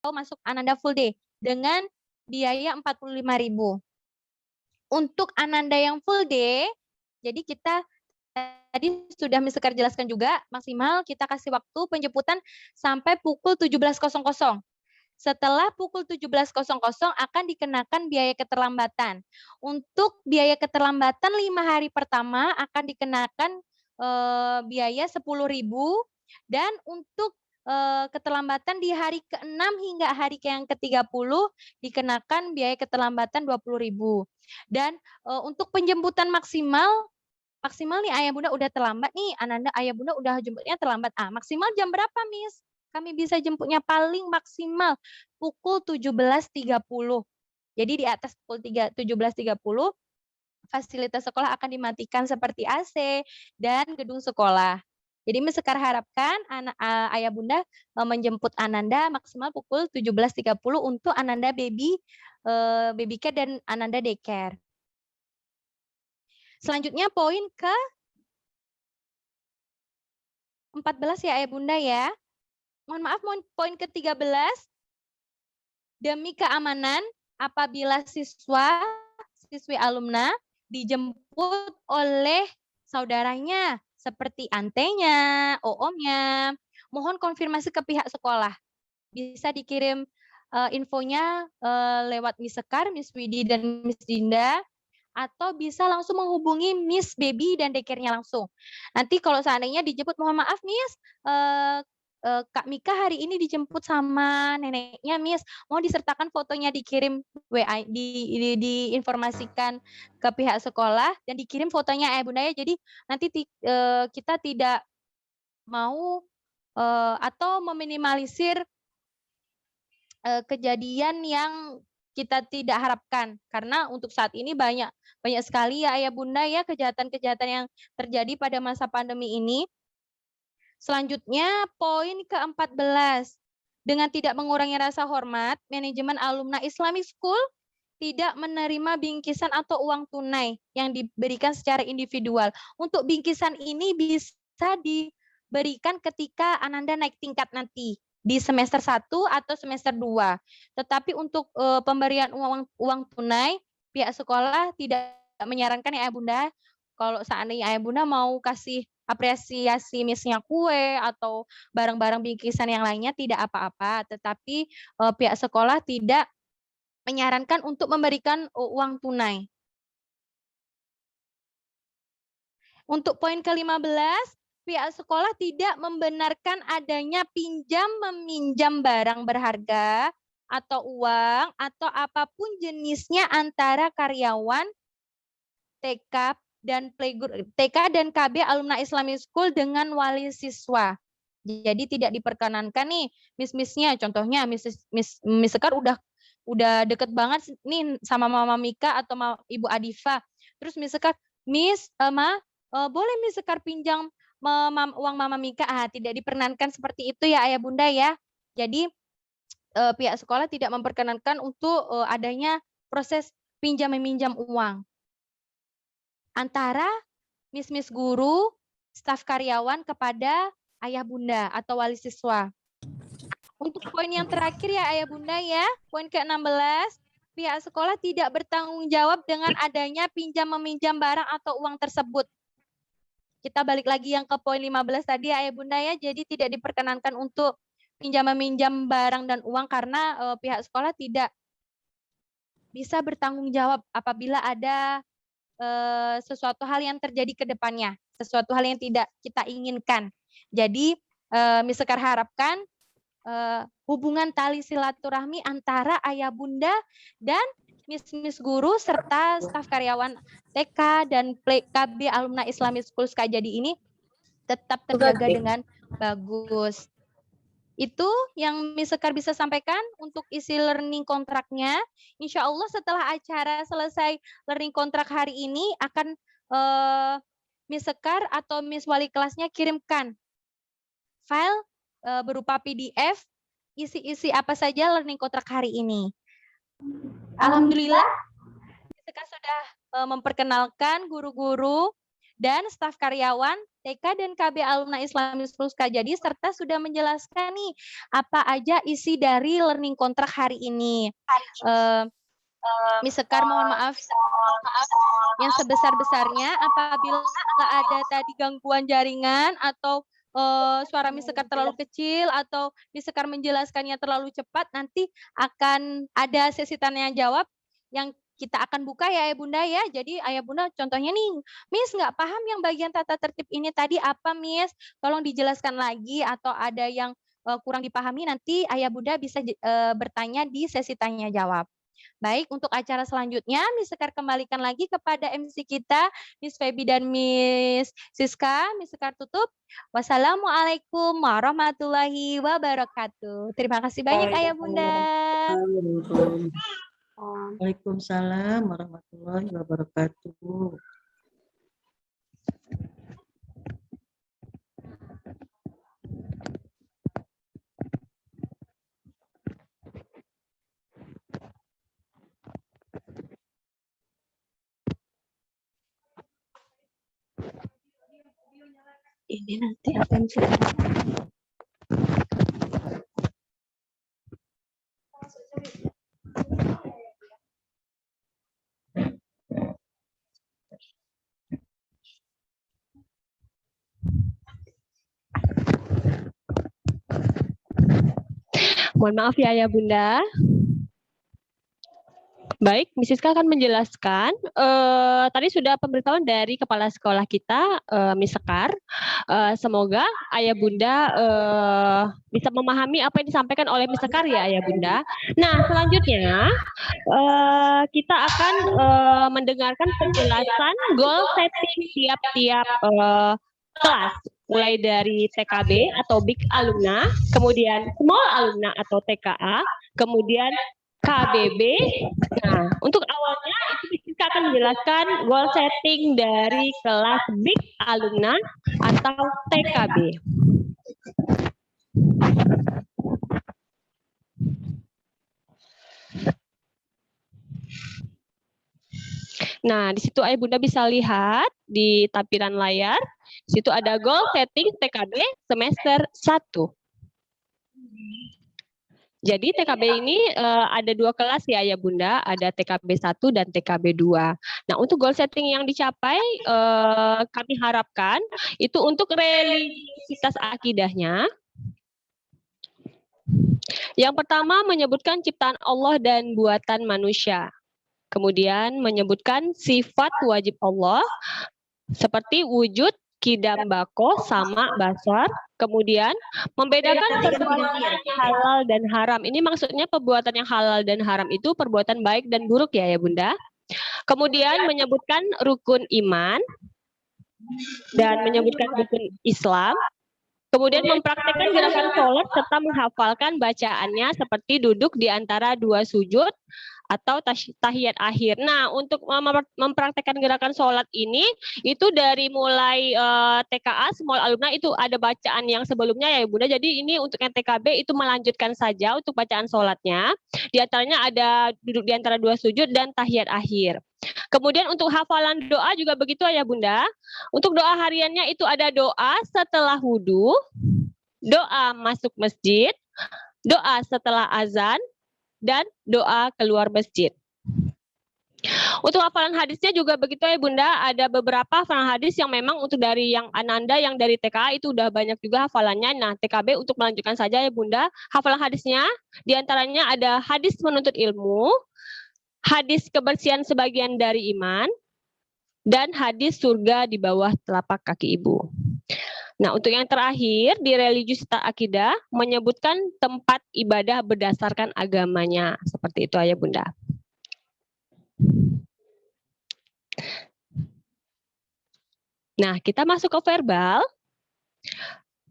masuk Ananda full day dengan biaya 45.000. Untuk Ananda yang full day, jadi kita tadi sudah Miss Sekar jelaskan juga, maksimal kita kasih waktu penjemputan sampai pukul 17.00. Setelah pukul 17.00 akan dikenakan biaya keterlambatan. Untuk biaya keterlambatan 5 hari pertama akan dikenakan biaya 10.000, dan untuk keterlambatan di hari ke-6 hingga hari yang ke-30 dikenakan biaya keterlambatan 20.000. Dan untuk penjemputan maksimal nih ayah bunda udah terlambat nih, Ananda ayah bunda udah jemputnya terlambat. Maksimal jam berapa, Miss? Kami bisa jemputnya paling maksimal pukul 17.30. Jadi di atas pukul 17.30 fasilitas sekolah akan dimatikan seperti AC dan gedung sekolah. Jadi Miss Sekar harapkan ayah bunda menjemput Ananda maksimal pukul 17.30 untuk Ananda baby care dan Ananda daycare. Selanjutnya poin ke 14 ya ayah bunda ya. Mohon maaf, poin ke-13. Demi keamanan apabila siswi alumna dijemput oleh saudaranya seperti antenya, OOM-nya, mohon konfirmasi ke pihak sekolah. Bisa dikirim infonya lewat Miss Sekar, Miss Widi, dan Miss Dinda, atau bisa langsung menghubungi Miss Baby dan daycare-nya langsung. Nanti kalau seandainya dijemput, mohon maaf Miss, Kak Mika hari ini dijemput sama neneknya Miss, mau disertakan fotonya, dikirim WA, diinformasikan ke pihak sekolah dan dikirim fotonya ayah bunda ya. Jadi nanti kita tidak mau atau meminimalisir kejadian yang kita tidak harapkan, karena untuk saat ini banyak sekali ya ayah bunda ya kejahatan-kejahatan yang terjadi pada masa pandemi ini. Selanjutnya poin ke-14, dengan tidak mengurangi rasa hormat, manajemen alumni Islamic School tidak menerima bingkisan atau uang tunai yang diberikan secara individual. Untuk bingkisan ini bisa diberikan ketika Ananda naik tingkat nanti di semester 1 atau semester 2. Tetapi untuk pemberian uang tunai, pihak sekolah tidak menyarankan ya ayah bunda. Kalau seandainya ayah bunda mau kasih apresiasi misalnya kue atau barang-barang bingkisan yang lainnya tidak apa-apa, tetapi pihak sekolah tidak menyarankan untuk memberikan uang tunai. Untuk poin ke-15, pihak sekolah tidak membenarkan adanya pinjam-meminjam barang berharga atau uang atau apapun jenisnya antara karyawan TK dan KB alumni Islamic School dengan wali siswa. Jadi tidak diperkenankan nih miss-missnya, contohnya Miss Sekar udah deket banget nih sama Mama Mika atau Ibu Adifa. Terus Miss Sekar, boleh Miss Sekar pinjam uang Mama Mika? Tidak diperkenankan seperti itu ya ayah bunda ya. Jadi pihak sekolah tidak memperkenankan untuk adanya proses pinjam meminjam uang antara miss guru, staf karyawan kepada ayah bunda atau wali siswa. Untuk poin yang terakhir ya ayah bunda ya, poin ke-16, pihak sekolah tidak bertanggung jawab dengan adanya pinjam meminjam barang atau uang tersebut. Kita balik lagi yang ke poin 15 tadi ayah bunda ya, jadi tidak diperkenankan untuk pinjam meminjam barang dan uang karena pihak sekolah tidak bisa bertanggung jawab apabila ada sesuatu hal yang terjadi ke depannya, sesuatu hal yang tidak kita inginkan. Jadi Miss Sekar harapkan hubungan tali silaturahmi antara ayah bunda dan miss guru serta staf karyawan TK dan KB alumni Islamic School Sekajadi ini tetap terjaga dengan bagus. Itu yang Miss Sekar bisa sampaikan untuk isi learning kontraknya. Insya Allah setelah acara selesai learning kontrak hari ini akan Miss Sekar atau Miss Wali kelasnya kirimkan file berupa PDF isi apa saja learning kontrak hari ini. Alhamdulillah Miss Sekar sudah memperkenalkan guru-guru dan staf karyawan TK dan KB Alumni Islamis Ruska. Jadi serta sudah menjelaskan nih apa aja isi dari learning contract hari ini. Miss Sekar mohon maaf yang sebesar-besarnya apabila ada tadi gangguan jaringan atau suara Miss Sekar terlalu kecil atau Miss Sekar menjelaskannya terlalu cepat, nanti akan ada sesi tanya jawab yang kita akan buka ya Ayah Bunda ya. Jadi Ayah Bunda contohnya nih, Miss nggak paham yang bagian tata tertib ini tadi apa Miss? Tolong dijelaskan lagi atau ada yang kurang dipahami, nanti Ayah Bunda bisa bertanya di sesi tanya jawab. Baik, untuk acara selanjutnya, Miss Sekar kembalikan lagi kepada MC kita, Miss Feby dan Miss Siska. Miss Sekar tutup. Wassalamualaikum warahmatullahi wabarakatuh. Terima kasih banyak Ayah Bunda. Waalaikumsalam warahmatullahi wabarakatuh. Ini nanti apa yang Mohon maaf ya Ayah Bunda. Baik, Miss Siska akan menjelaskan. Tadi sudah pemberitahuan dari kepala sekolah kita, Miss Sekar. Semoga Ayah Bunda bisa memahami apa yang disampaikan oleh Miss Sekar ya Ayah Bunda. Nah, selanjutnya kita akan mendengarkan penjelasan goal setting tiap-tiap kelas. Mulai dari TKB atau Big Alumna, kemudian Small Alumna atau TKA, kemudian KBB. Nah, untuk awalnya itu kita akan menjelaskan goal setting dari kelas Big Alumna atau TKB. Nah, di situ Ayah Bunda bisa lihat di tampilan layar, di situ ada goal setting TKB semester 1. Jadi TKB ini ada 2 kelas ya Ayah Bunda, ada TKB 1 dan TKB 2. Nah, untuk goal setting yang dicapai kami harapkan itu untuk religiositas akidahnya. Yang pertama menyebutkan ciptaan Allah dan buatan manusia. Kemudian menyebutkan sifat wajib Allah seperti wujud, kidam, bako, sama, basar. Kemudian membedakan perbuatan halal dan haram. Ini maksudnya perbuatan yang halal dan haram itu perbuatan baik dan buruk ya Bunda. Kemudian menyebutkan rukun iman dan menyebutkan rukun Islam. Kemudian mempraktekkan gerakan sholat serta menghafalkan bacaannya seperti duduk di antara 2 sujud atau tahiyat akhir. Nah, untuk mempraktekkan gerakan sholat ini, itu dari mulai TKA, Small Alumna, itu ada bacaan yang sebelumnya ya Bunda. Jadi ini untuk yang TKB itu melanjutkan saja untuk bacaan sholatnya. Di antaranya ada duduk di antara 2 sujud dan tahiyat akhir. Kemudian untuk hafalan doa juga begitu ya Bunda. Untuk doa hariannya itu ada doa setelah wudhu, doa masuk masjid, doa setelah azan, dan doa keluar masjid. Untuk hafalan hadisnya juga begitu ya Bunda, ada beberapa hafalan hadis yang memang untuk dari yang Ananda, yang dari TKA itu udah banyak juga hafalannya. Nah, TKB untuk melanjutkan saja ya Bunda, hafalan hadisnya diantaranya ada hadis menuntut ilmu, hadis kebersihan sebagian dari iman, dan hadis surga di bawah telapak kaki ibu. Nah, untuk yang terakhir di religiositas akidah menyebutkan tempat ibadah berdasarkan agamanya. Seperti itu ya Bunda. Nah, kita masuk ke verbal.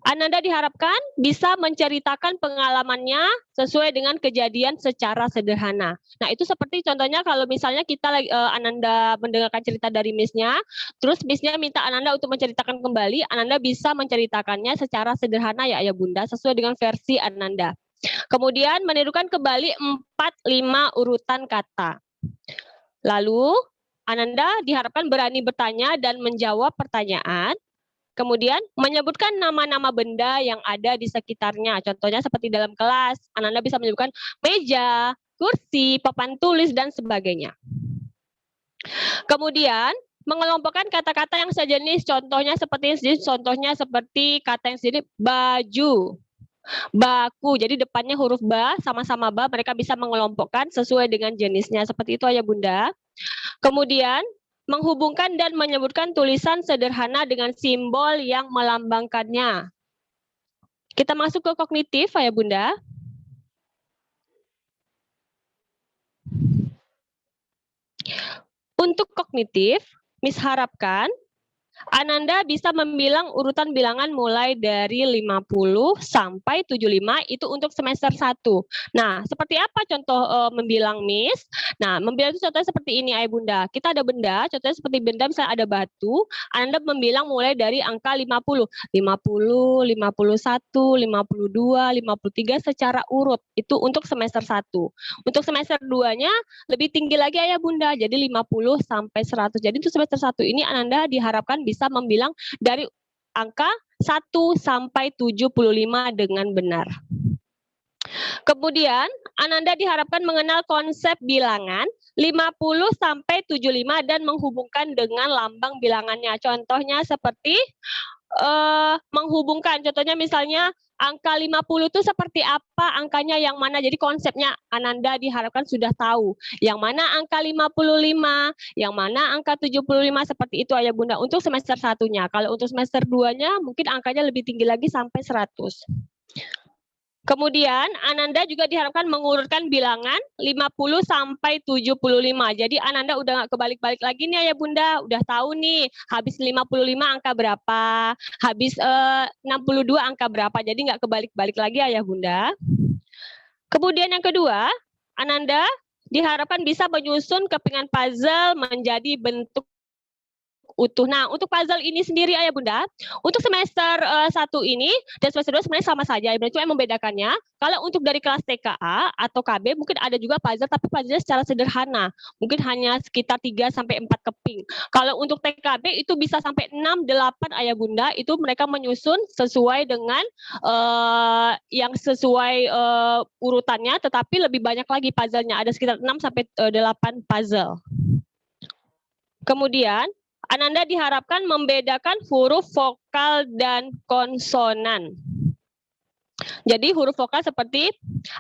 Ananda diharapkan bisa menceritakan pengalamannya sesuai dengan kejadian secara sederhana. Nah, itu seperti contohnya kalau misalnya kita Ananda mendengarkan cerita dari Miss-nya, terus Miss-nya minta Ananda untuk menceritakan kembali, Ananda bisa menceritakannya secara sederhana ya Bunda, sesuai dengan versi Ananda. Kemudian menirukan kembali 4-5 urutan kata. Lalu Ananda diharapkan berani bertanya dan menjawab pertanyaan. Kemudian menyebutkan nama-nama benda yang ada di sekitarnya. Contohnya seperti dalam kelas, Ananda bisa menyebutkan meja, kursi, papan tulis, dan sebagainya. Kemudian mengelompokkan kata-kata yang sejenis, contohnya seperti kata yang sejenis baju, baku. Jadi depannya huruf ba, sama-sama ba, mereka bisa mengelompokkan sesuai dengan jenisnya. Seperti itu ya Bunda. Kemudian menghubungkan dan menyebutkan tulisan sederhana dengan simbol yang melambangkannya. Kita masuk ke kognitif ya Bunda. Untuk kognitif, Miss harapkan Ananda bisa membilang urutan bilangan mulai dari 50 sampai 75 itu untuk semester 1. Nah, seperti apa contoh membilang Miss? Nah, membilang itu contohnya seperti ini Ayah Bunda. Kita ada benda, contohnya seperti benda misalnya ada batu, Ananda membilang mulai dari angka 50. 50, 51, 52, 53 secara urut. Itu untuk semester 1. Untuk semester 2-nya lebih tinggi lagi Ayah Bunda, jadi 50 sampai 100. Jadi untuk semester 1 ini Ananda diharapkan bisa membilang dari angka 1 sampai 75 dengan benar. Kemudian Ananda diharapkan mengenal konsep bilangan 50 sampai 75 dan menghubungkan dengan lambang bilangannya. Contohnya seperti menghubungkan, contohnya misalnya angka 50 itu seperti apa, angkanya yang mana. Jadi konsepnya Ananda diharapkan sudah tahu yang mana angka 55, yang mana angka 75, seperti itu Ayah Bunda untuk semester 1-nya. Kalau untuk semester 2-nya mungkin angkanya lebih tinggi lagi sampai 100. Kemudian Ananda juga diharapkan mengurutkan bilangan 50 sampai 75. Jadi Ananda udah nggak kebalik-balik lagi nih ya Bunda, udah tahu nih habis 55 angka berapa, habis 62 angka berapa. Jadi nggak kebalik-balik lagi ya Bunda. Kemudian yang kedua, Ananda diharapkan bisa menyusun kepingan puzzle menjadi bentuk utuh. Nah, untuk puzzle ini sendiri Ayah Bunda, untuk semester 1 ini dan semester 2 sebenarnya sama saja, Ayah Bunda, cuma yang membedakannya, kalau untuk dari kelas TKA atau KB mungkin ada juga puzzle, tapi puzzle secara sederhana, mungkin hanya sekitar 3 sampai 4 keping. Kalau untuk TKB itu bisa sampai 6, 8 Ayah Bunda, itu mereka menyusun sesuai dengan yang sesuai urutannya, tetapi lebih banyak lagi puzzle-nya, ada sekitar 6 sampai 8 puzzle. Kemudian Ananda diharapkan membedakan huruf vokal dan konsonan. Jadi huruf vokal seperti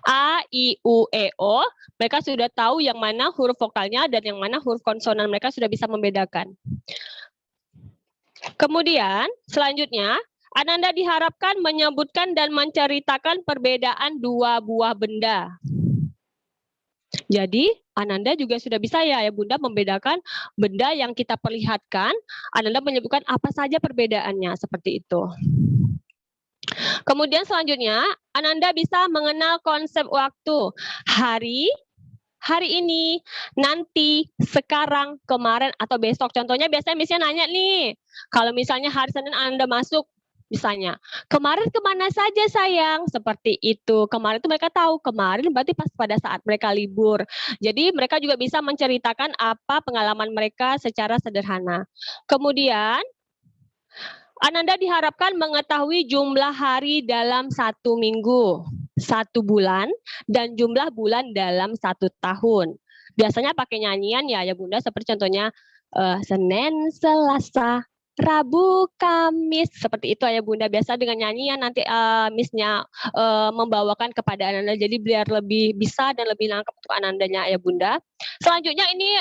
A, I, U, E, O, mereka sudah tahu yang mana huruf vokalnya dan yang mana huruf konsonan, mereka sudah bisa membedakan. Kemudian selanjutnya, Ananda diharapkan menyebutkan dan menceritakan perbedaan dua buah benda. Jadi Ananda juga sudah bisa ya Bunda membedakan benda yang kita perlihatkan, Ananda menyebutkan apa saja perbedaannya, seperti itu. Kemudian selanjutnya, Ananda bisa mengenal konsep waktu. Hari ini, nanti, sekarang, kemarin, atau besok. Contohnya biasanya misalnya nanya nih, kalau misalnya hari Senin Anda masuk, misalnya, kemarin kemana saja sayang? Seperti itu. Kemarin itu mereka tahu, kemarin berarti pas pada saat mereka libur. Jadi mereka juga bisa menceritakan apa pengalaman mereka secara sederhana. Kemudian, Ananda diharapkan mengetahui jumlah hari dalam 1 minggu, 1 bulan, dan jumlah bulan dalam 1 tahun. Biasanya pakai nyanyian ya Bunda, seperti contohnya Senin, Selasa, Rabu, Kamis, seperti itu ya Bunda. Biasa dengan nyanyian nanti Miss-nya membawakan kepada Ananda, jadi biar lebih bisa dan lebih nangkep untuk Anandanya ya Bunda. Selanjutnya ini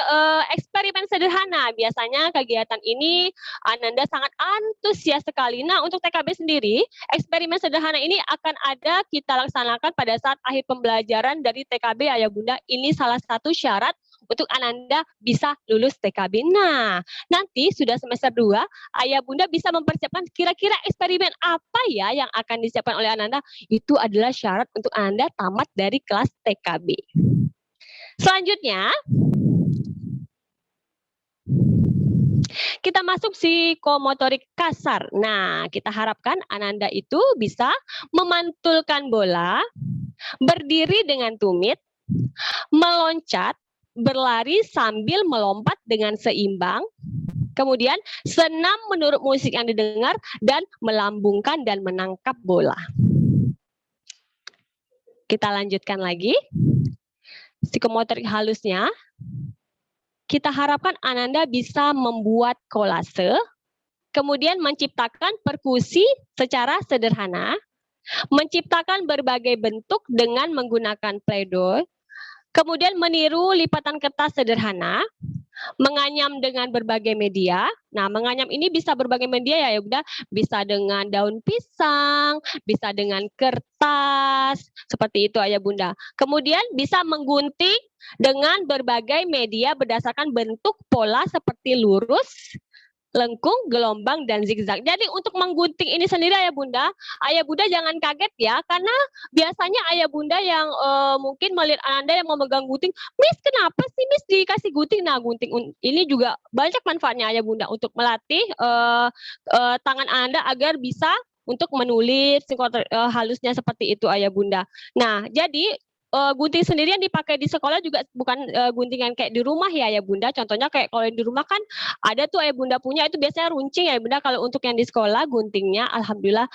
eksperimen sederhana. Biasanya kegiatan ini Ananda sangat antusias sekali. Nah, untuk TKB sendiri, eksperimen sederhana ini akan ada kita laksanakan pada saat akhir pembelajaran dari TKB ya Bunda. Ini salah satu syarat untuk Ananda bisa lulus TKB. Nah, nanti sudah semester 2, Ayah Bunda bisa mempersiapkan kira-kira eksperimen apa ya yang akan disiapkan oleh Ananda. Itu adalah syarat untuk Ananda tamat dari kelas TKB. Selanjutnya, kita masuk psikomotorik kasar. Nah, kita harapkan Ananda itu bisa memantulkan bola, berdiri dengan tumit, meloncat, berlari sambil melompat dengan seimbang. Kemudian senam menurut musik yang didengar dan melambungkan dan menangkap bola. Kita lanjutkan lagi. Psikomotorik halusnya. Kita harapkan Ananda bisa membuat kolase, kemudian menciptakan perkusi secara sederhana, menciptakan berbagai bentuk dengan menggunakan playdoh, kemudian meniru lipatan kertas sederhana, menganyam dengan berbagai media. Nah, menganyam ini bisa berbagai media ya Bunda, bisa dengan daun pisang, bisa dengan kertas, seperti itu Ayah Bunda. Kemudian bisa menggunting dengan berbagai media berdasarkan bentuk pola seperti lurus, lengkung, gelombang, dan zigzag. Jadi untuk menggunting ini sendiri Ayah Bunda jangan kaget ya, karena biasanya Ayah Bunda yang mungkin melihat Ananda yang memegang gunting, Miss kenapa sih Miss dikasih gunting? Nah, gunting ini juga banyak manfaatnya Ayah Bunda untuk melatih tangan Ananda agar bisa untuk menulis halusnya seperti itu Ayah Bunda. Nah, jadi gunting sendiri yang dipakai di sekolah juga bukan guntingan kayak di rumah ya Bunda. Contohnya kayak kalau di rumah kan ada tuh Ayah Bunda punya itu biasanya runcing ya Bunda. Kalau untuk yang di sekolah guntingnya alhamdulillah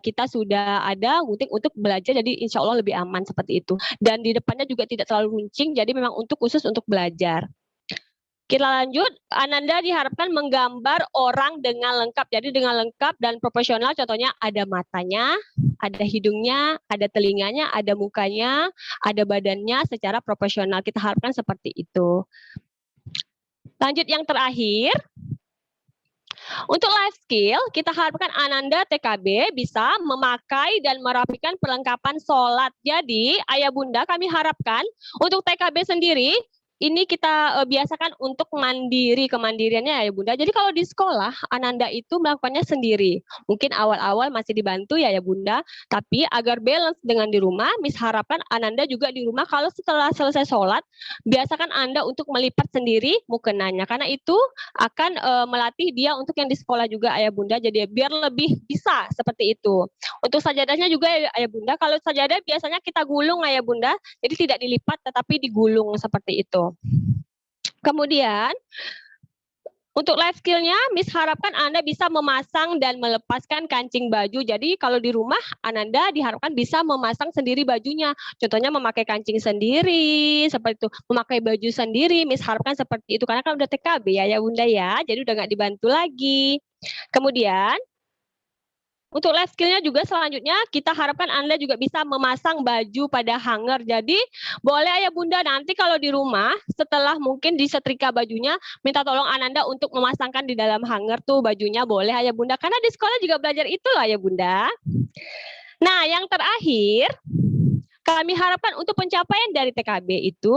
kita sudah ada gunting untuk belajar, jadi insya Allah lebih aman seperti itu. Dan di depannya juga tidak terlalu runcing, jadi memang untuk khusus untuk belajar. Kita lanjut, Ananda diharapkan menggambar orang dengan lengkap. Jadi dengan lengkap dan profesional, contohnya ada matanya, ada hidungnya, ada telinganya, ada mukanya, ada badannya secara profesional. Kita harapkan seperti itu. Lanjut yang terakhir. Untuk life skill, kita harapkan Ananda TKB bisa memakai dan merapikan perlengkapan sholat. Jadi, Ayah Bunda kami harapkan untuk TKB sendiri, ini kita biasakan untuk kemandiriannya ya Bunda. Jadi kalau di sekolah Ananda itu melakukannya sendiri. Mungkin awal-awal masih dibantu ya Bunda, tapi agar balance dengan di rumah, Miss harapkan Ananda juga di rumah kalau setelah selesai sholat, biasakan Anda untuk melipat sendiri mukenanya. Karena itu akan melatih dia untuk yang di sekolah juga Ayah Bunda, jadi biar lebih bisa seperti itu. Untuk sajadahnya juga Ayah Bunda, kalau sajadah biasanya kita gulung Ayah Bunda, jadi tidak dilipat tetapi digulung seperti itu. Kemudian untuk life skill-nya, Miss harapkan Anda bisa memasang dan melepaskan kancing baju. Jadi kalau di rumah, Ananda diharapkan bisa memasang sendiri bajunya. Contohnya memakai kancing sendiri, seperti itu. Memakai baju sendiri, Miss harapkan seperti itu. Karena kan udah TKB ya Bunda ya, jadi udah nggak dibantu lagi. Kemudian, untuk life skill-nya juga selanjutnya kita harapkan Anda juga bisa memasang baju pada hanger. Jadi boleh Ayah Bunda nanti kalau di rumah setelah mungkin disetrika bajunya minta tolong Ananda untuk memasangkan di dalam hanger tuh bajunya, boleh Ayah Bunda. Karena di sekolah juga belajar itu loh Ayah Bunda. Nah yang terakhir, kami harapkan untuk pencapaian dari TKB itu,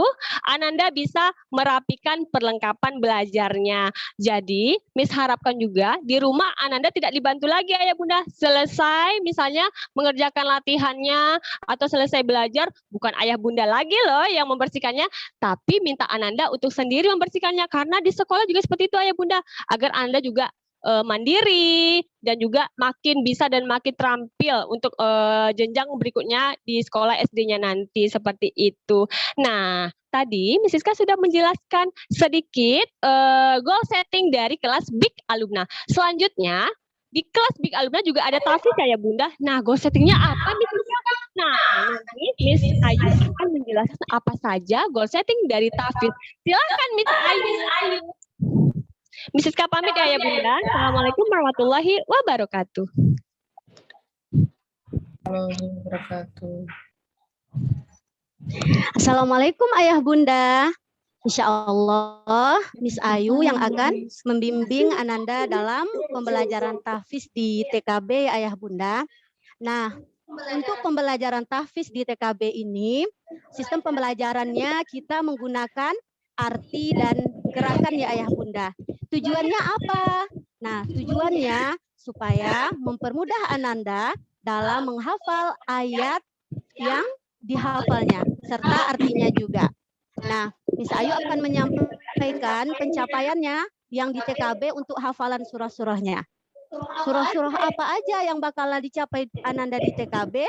Ananda bisa merapikan perlengkapan belajarnya. Jadi, Miss harapkan juga di rumah Ananda tidak dibantu lagi Ayah Bunda. Selesai misalnya mengerjakan latihannya atau selesai belajar, bukan Ayah Bunda lagi loh yang membersihkannya, tapi minta Ananda untuk sendiri membersihkannya. Karena di sekolah juga seperti itu Ayah Bunda, agar Anda juga mandiri dan juga makin bisa dan makin terampil untuk jenjang berikutnya di sekolah SD-nya nanti seperti itu. Nah, tadi Miss Siska sudah menjelaskan sedikit goal setting dari kelas Big Alumna. Selanjutnya di kelas Big Alumna juga ada tahfiz ya Bunda. Nah, goal settingnya apa Miss Siska? Nah, nanti Miss Ayu akan menjelaskan apa saja goal setting dari tahfiz. Silakan Miss Ayu. Miss Siska pamit ya Bunda. Assalamualaikum warahmatullahi wabarakatuh. Assalamualaikum Ayah Bunda. Insya Allah Miss Ayu yang akan membimbing Ananda dalam pembelajaran tahfiz di TKB Ayah Bunda. Nah, untuk pembelajaran tahfiz di TKB ini, sistem pembelajarannya kita menggunakan arti dan gerakan ya Ayah Bunda. Tujuannya apa? Nah, tujuannya supaya mempermudah Ananda dalam menghafal ayat yang dihafalnya, serta artinya juga. Nah, Miss Ayu akan menyampaikan pencapaiannya yang di TKB untuk hafalan surah-surahnya. Surah-surah apa aja yang bakal dicapai Ananda di TKB?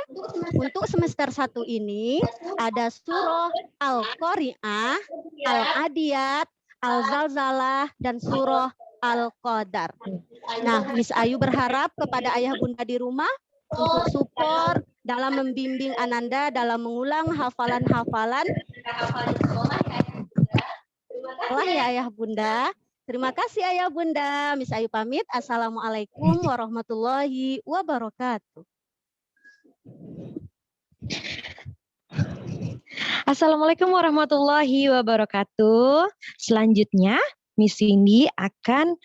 Untuk semester 1 ini ada surah Al-Qari'ah, Al-Adiyat, Al-Zalzalah, dan surah Al-Qadar. Nah, Miss Ayu berharap kepada ayah bunda di rumah untuk support dalam membimbing Ananda dalam mengulang hafalan-hafalan. Allah ya ayah bunda. Terima kasih ayah bunda. Miss Ayu pamit. Assalamualaikum warahmatullahi wabarakatuh. Assalamualaikum warahmatullahi wabarakatuh. Selanjutnya, Miss Cindy akan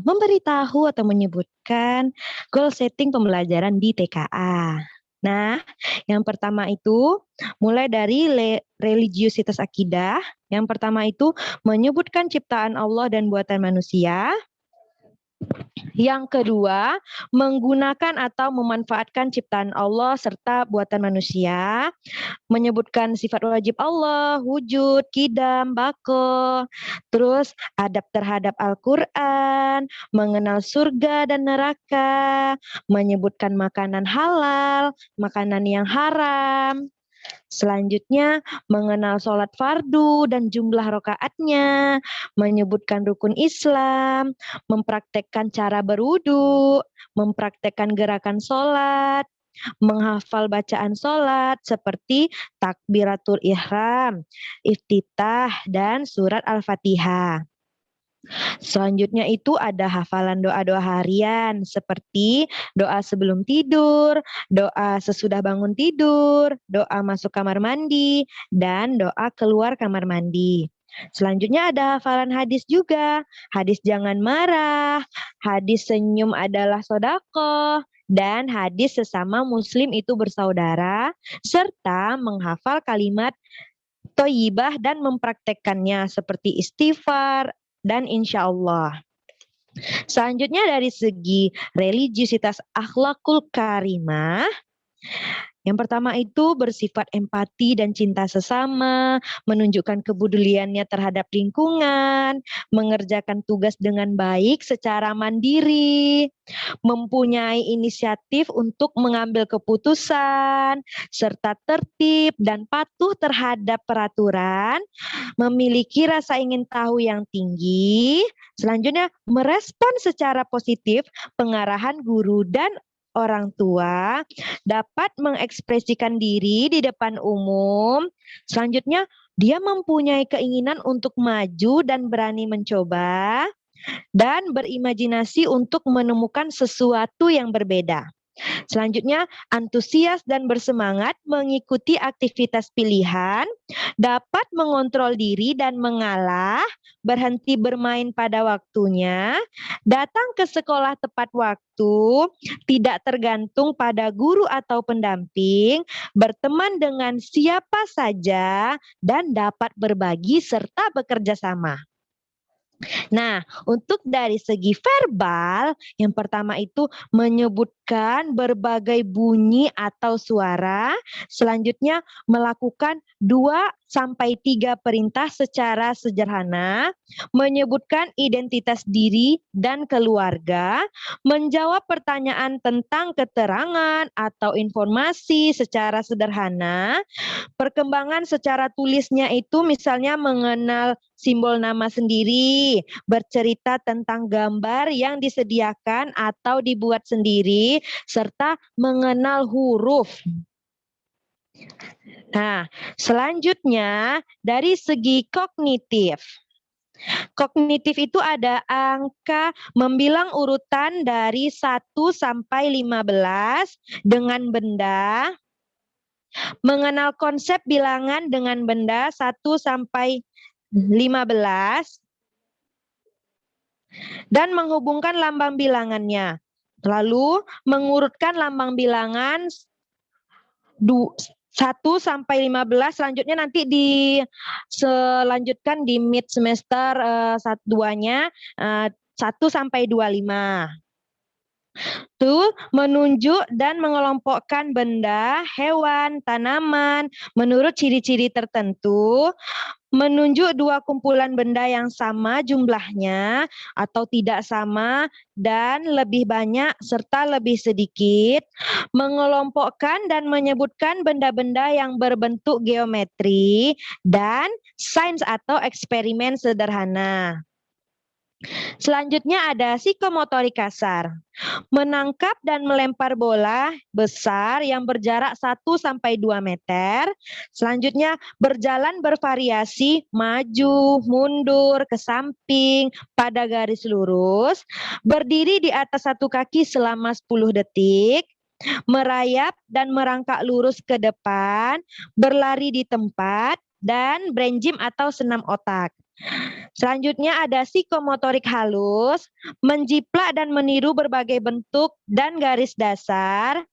memberitahu atau menyebutkan goal setting pembelajaran di TKA. Nah, yang pertama itu mulai dari religiusitas akidah. Yang pertama itu menyebutkan ciptaan Allah dan buatan manusia. Yang kedua, menggunakan atau memanfaatkan ciptaan Allah serta buatan manusia, menyebutkan sifat wajib Allah, wujud, kidam, bako, terus adab terhadap Al-Quran, mengenal surga dan neraka, menyebutkan makanan halal, makanan yang haram. Selanjutnya, mengenal sholat fardu dan jumlah rokaatnya, menyebutkan rukun Islam, mempraktekkan cara berwudu, mempraktekkan gerakan sholat, menghafal bacaan sholat seperti takbiratul ihram, iftitah, dan surat Al-Fatihah. Selanjutnya itu ada hafalan doa-doa harian seperti doa sebelum tidur, doa sesudah bangun tidur, doa masuk kamar mandi, dan doa keluar kamar mandi. Selanjutnya ada hafalan hadis juga. Hadis jangan marah, hadis senyum adalah sedekah, dan hadis sesama muslim itu bersaudara, serta menghafal kalimat thayyibah dan mempraktekkannya seperti istighfar dan insya Allah. Selanjutnya dari segi religiusitas akhlakul karimah, yang pertama itu bersifat empati dan cinta sesama, menunjukkan kepeduliannya terhadap lingkungan, mengerjakan tugas dengan baik secara mandiri, mempunyai inisiatif untuk mengambil keputusan, serta tertib dan patuh terhadap peraturan, memiliki rasa ingin tahu yang tinggi. Selanjutnya, merespon secara positif pengarahan guru dan orang tua, dapat mengekspresikan diri di depan umum. Selanjutnya, dia mempunyai keinginan untuk maju dan berani mencoba, dan berimajinasi untuk menemukan sesuatu yang berbeda. Selanjutnya, antusias dan bersemangat mengikuti aktivitas pilihan, dapat mengontrol diri dan mengalah, berhenti bermain pada waktunya, datang ke sekolah tepat waktu, tidak tergantung pada guru atau pendamping, berteman dengan siapa saja, dan dapat berbagi serta bekerja sama. Nah, untuk dari segi verbal, yang pertama itu menyebutkan berbagai bunyi atau suara, selanjutnya melakukan 2-3 perintah secara sederhana, menyebutkan identitas diri dan keluarga, menjawab pertanyaan tentang keterangan atau informasi secara sederhana, perkembangan secara tulisnya itu misalnya mengenal simbol nama sendiri, bercerita tentang gambar yang disediakan atau dibuat sendiri, serta mengenal huruf. Nah, selanjutnya dari segi kognitif. Kognitif itu ada angka membilang urutan dari 1 sampai 15 dengan benda, mengenal konsep bilangan dengan benda 1 sampai 15, dan menghubungkan lambang bilangannya. Lalu mengurutkan lambang bilangan 1 sampai 15, selanjutnya nanti selanjutkan di mid semester 1-2-nya 1 sampai 25. Tuh, menunjuk dan mengelompokkan benda, hewan, tanaman menurut ciri-ciri tertentu, menunjuk dua kumpulan benda yang sama jumlahnya atau tidak sama dan lebih banyak serta lebih sedikit, mengelompokkan dan menyebutkan benda-benda yang berbentuk geometri, dan sains atau eksperimen sederhana. Selanjutnya ada psikomotorik kasar. Menangkap dan melempar bola besar yang berjarak 1-2 meter. Selanjutnya berjalan bervariasi, maju, mundur, ke samping, pada garis lurus. Berdiri di atas satu kaki selama 10 detik. Merayap dan merangkak lurus ke depan. Berlari di tempat. Dan brain gym atau senam otak. Selanjutnya ada psikomotorik halus, menjiplak dan meniru berbagai bentuk dan garis dasar,